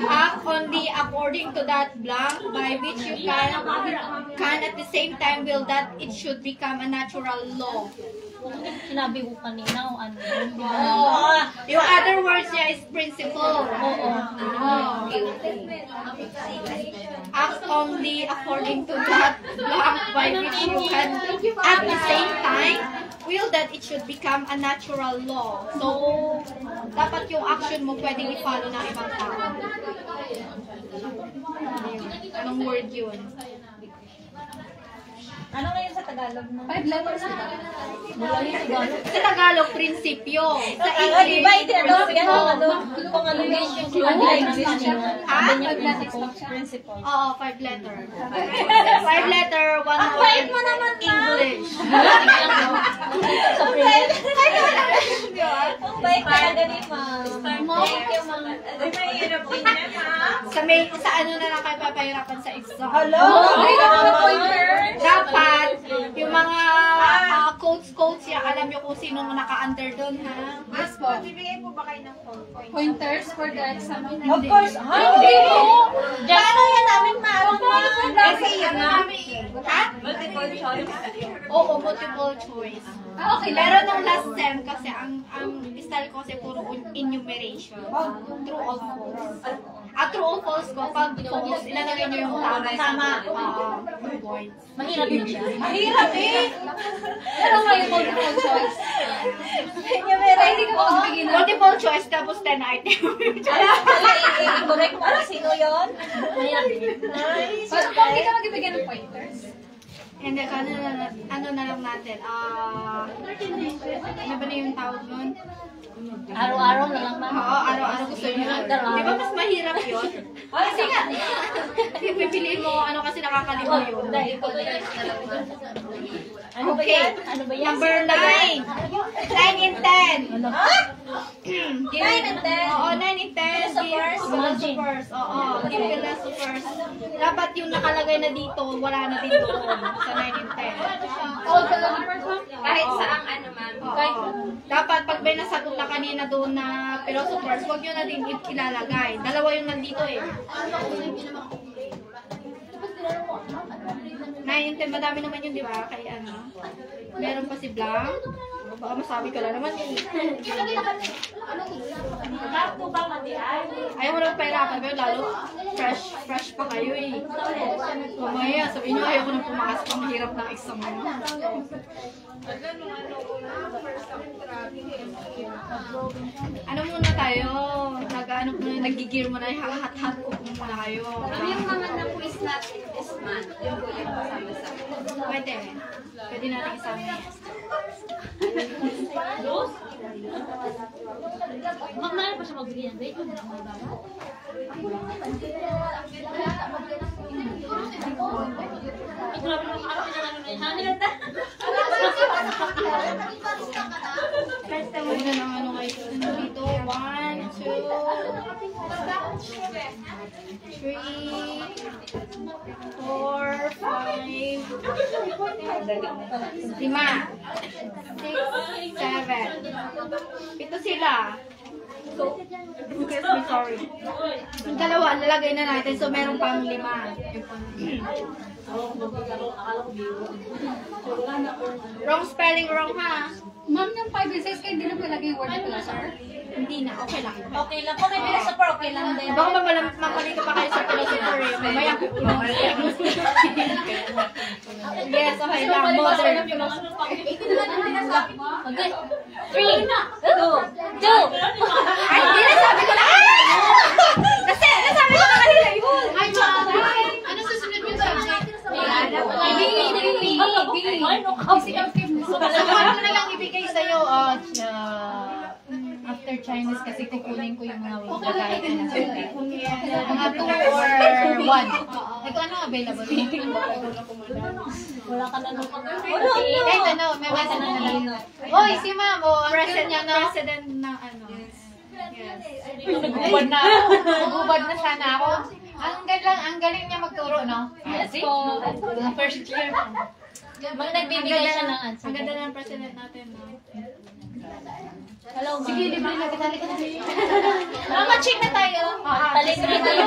Act only according to that blank by which you can at the same time will that it should become a natural law. Sinabi ko kanina, ano. Yung other words niya is principle. Act only according to that blank by which you can at the same time will that it should become a natural law. So, dapat yung action mo pwedeng i-follow ng ibang tao. Anong word yun? Ano na yun sa Tagalog mo? 5 letters ba? Sa Tagalog, prinsipyo. Sa Di English, ba, itinanong yan kung ano yung ha? principle. Oo, 5 letter. 5 letter, 1 word. English. Ang bait talaga ni ma'am. Thank you, ma'am. Mahirap din yan, ha? Sa ano na lang kayo papahirapan sa exam. Hello? Dapat, yung mga quotes yan, alam nyo kung sino naka-under doon, ha? Yes po. Bibigay po ba kayo ng phone? Pointers for the exam. Of course. Hindi po. Paano yan namin maalam mo? Kasi yun na. Ha? Multiple choice. Oo, multiple choice. Okay, Pero nung last sem kasi, ang style ko kasi puro enumeration. True or false. True or false ko, pag false, ilalagay nyo yung tama. Points. Mahirap yun siya. Mahirap eh. Pero ngayon, multiple choice. Hindi ko magbigay na. Multiple choice, tapos 10 item. I-correct mo sino yun? Mahirap din. Pero kung hindi ka magbibigay ng pointers, And then, ano na lang natin, ano ba na yung tawag nun? Araw-araw na lang ma'am. Oo, araw-araw gusto nyo. Di ba mas mahirap yun? Kasi nga, pipiliin mo ano kasi nakakalimutan yun. Ano ba Okay, yan? Ano ba yan? number 9. 9 and 10. 9 and 10? Oo, 9 and 10. Philosophers. Oo, give philosophers. Dapat yung nakalagay na dito, wala na din doon sa 9 and 10. all philosophers, ma'am. Kahit saang ano, ma'am. Oo. Dapat pag may nasagot na kanina doon na philosophers, huwag nyo na din ilalagay. Dalawa yung nandito eh. 9 and 10, madami naman yun, di ba? Kay ano. Meron pa si Blanc. Baka masabi ko lang naman yun. Ayaw mo nang pahirapan kayo, lalo fresh pa kayo eh. Mamaya, sabihin nyo, ayaw ko nang pumasok, ang hirap ng exam mo. Ano muna tayo? Nag-ano muna, nag-gear muna, hat-hat ko muna kayo. Yung mga na-quiz natin this month, yung po yung kasama-sama. Pwede. Pwede natin isama yan. Magmahal pa siya magbigay ng grade. Ay, grabe naman araw na ano na yun. Hangin na. Pwede na naman ano kayo dito. 1, 2, 3, 4, 5, 5, 6, 7. Ito sila. Excuse me, sorry. Yung dalawa, nalagay na natin. So, meron pang 5. Wrong spelling, wrong ha. Ma'am, yung 5 and 6 kayo, hindi na palagay yung word pala, sir? Hindi na, okay lang. Okay lang. Kung may philosopher, okay lang din. Baka mamalito pa kayo sa philosopher eh. Mamaya yes, okay lang. Modern. Okay. 3, 2, 2. Ay, hindi na sabi ko na! Kasi, nasabi ko na kanina yun! Ay, ano susunod yung subject? Subukan ko na lang ibigay sa'yo. After Chinese kasi kukunin ko yung mga gagawin ko na sa'yo. Mga 2 or 1. Ito ano available? Wala ka na nung Kahit ano, may message na lang. Oy, si ma'am, president niya na. President na ano. Yes. Nagubad na ako. Nagubad na sana ako. Ang galing niya magturo, no? Yes po. First year. Mag nagbibigay siya ng answer. Ang ganda ng president natin, no? Hello, ma'am. Sige, libre na kita. Mama, check na tayo. Palibre tayo.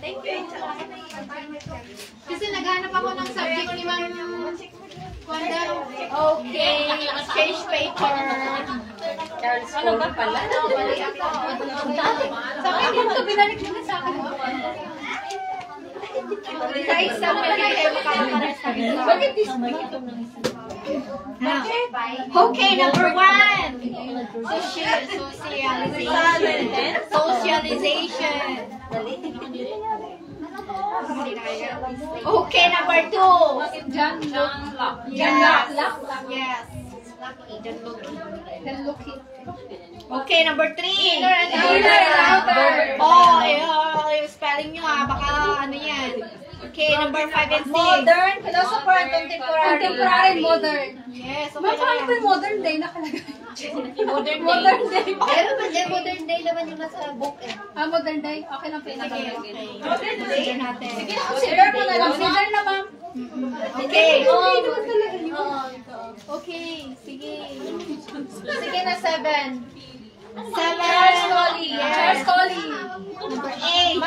Thank you. Kasi naghanap ako ng subject ni Ma'am Wanda. Okay. Change paper. Ano ba pala? Bali ako. Sabi dito, binalik nila sa akin. Sa isang may kayo makakapares sa akin. Bakit this? Okay, number 1. Socialization. Okay, number 2. John Lock. Yes. Yes. Then look it. Okay, number 3. Outer. Oh, yung spelling nyo baka ano yan. Okay, number 5 and 6. Modern, philosopher, and contemporary. Contemporary, modern. Yes, okay Ma'am, paano lang. po yung modern day nakalagay? Modern day. Pero modern day naman yung nasa book eh. Modern day? Okay lang po yung nakalagay. Consider natin. Sige, consider mo na lang. Consider na, ma'am. Okay. Okay, sige. Sige na 7. 7. Charles Colley. Yes. Charles Colley. Number 8.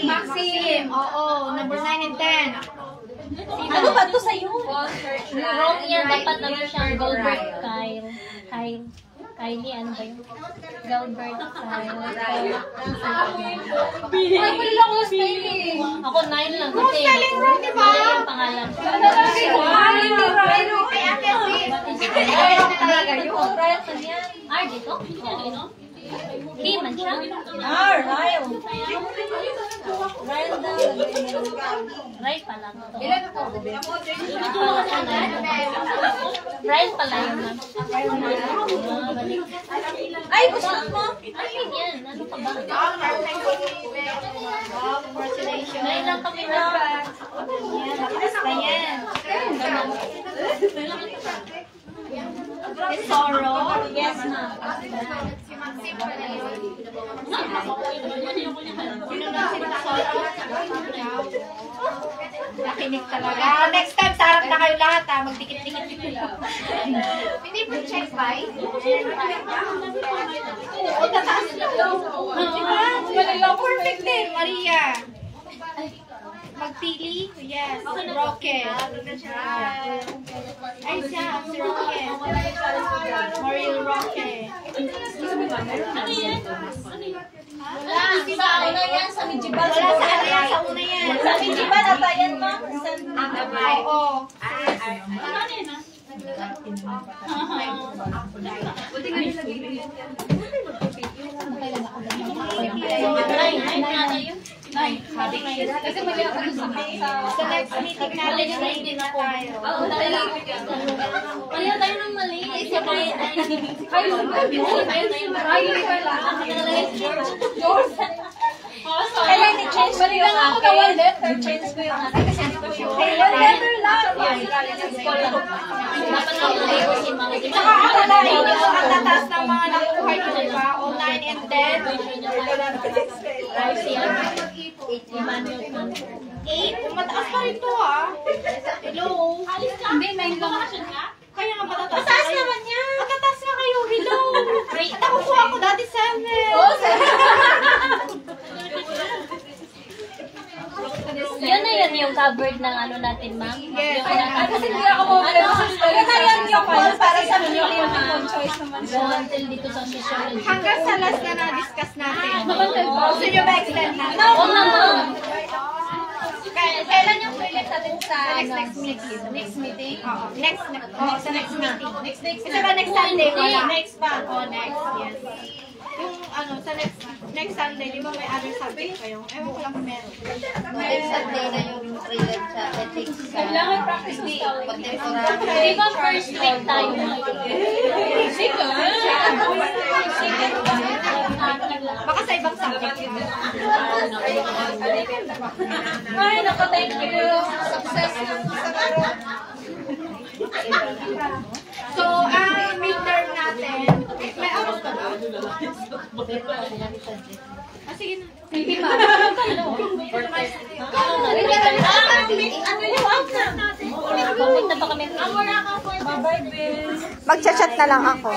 Maxim. Oo. Number 9 and 10. Ano ba ito sa'yo? Wrong yan. Dapat naman siyang Gilbert Kyle. Kylie, ano ba yun? Gilbert Kyle. Ay, wala lang ako spelling. Ako 9 lang kasi. Spelling wrong, di ba? Mali yung pangalan. Ay, ate, sis. Dito? K man siya? Ryle. Ryle daw. Right pa lang. Ilan ako? Right pa lang yun. Ay, gusto mo? Ano yan? Ano pa ba? Congratulations. Ngayon lang kami na. Basta yan. Tesoro? Yes, ma'am. Nakinig talaga. Next time, sarap na kayo lahat ha. Magdikit-dikit lang. Hindi mo check by? Oo, tataas lang. Perfect din, Maria. Magpili? Yes. Rocket. Ay, siya. Si Rocket. Mariel Rocket. Ano yan? Wala. Wala sa ano yan, sa una yan. Sabi, di ba natayan, ma'am? Oo. Kasi mali ako dun Sa next meeting natin, ready na tayo. Oo, tayo. Mali tayo ng mali. Sabay tayo. Kailan i-change ko yung akin? I-change ko yung akin kasi hindi ko sure. Letter lang. Dapat lang tayo si Mama. Saka akalain nyo, ang tatas ng mga nakuha nyo, di ba? O 9 and 10. 8? Mataas pa rin to, ha? Hello? Hindi, 9 lang. Kaya nga matataas. Mataas naman yan. Matataas nga kayo. Hello? At ako po ako dati 7. Oh, Yun na yun yung covered ng ano natin, ma'am. Yes. Kasi hindi ako Kailan yung call para sa multiple choice naman So, until dito sa sociology. Hanggang sa last na na-discuss natin. Gusto nyo ba extend natin? Oo naman. Kailan yung prelim natin sa Next meeting. next meeting? Oo. Sa next meeting. Kasi ba next Sunday? Wala. Next pa. Oh, next. Yes. Yung ano, sa next Sunday, di ba may other subject kayo? Ewan ko lang kung meron. Next Sunday na yung prelim sa ethics. Kailangan practice mo. Di ba first week tayo? Baka sa ibang subject yun. Ay, naku, thank you. Success ng sa araw. So, ang midterm natin, may oras ka ba? Ah, sige na. Hindi pa. Ano yung outcome natin? Bakit na ba kami? Bye-bye, Bill. Magchat-chat na lang ako.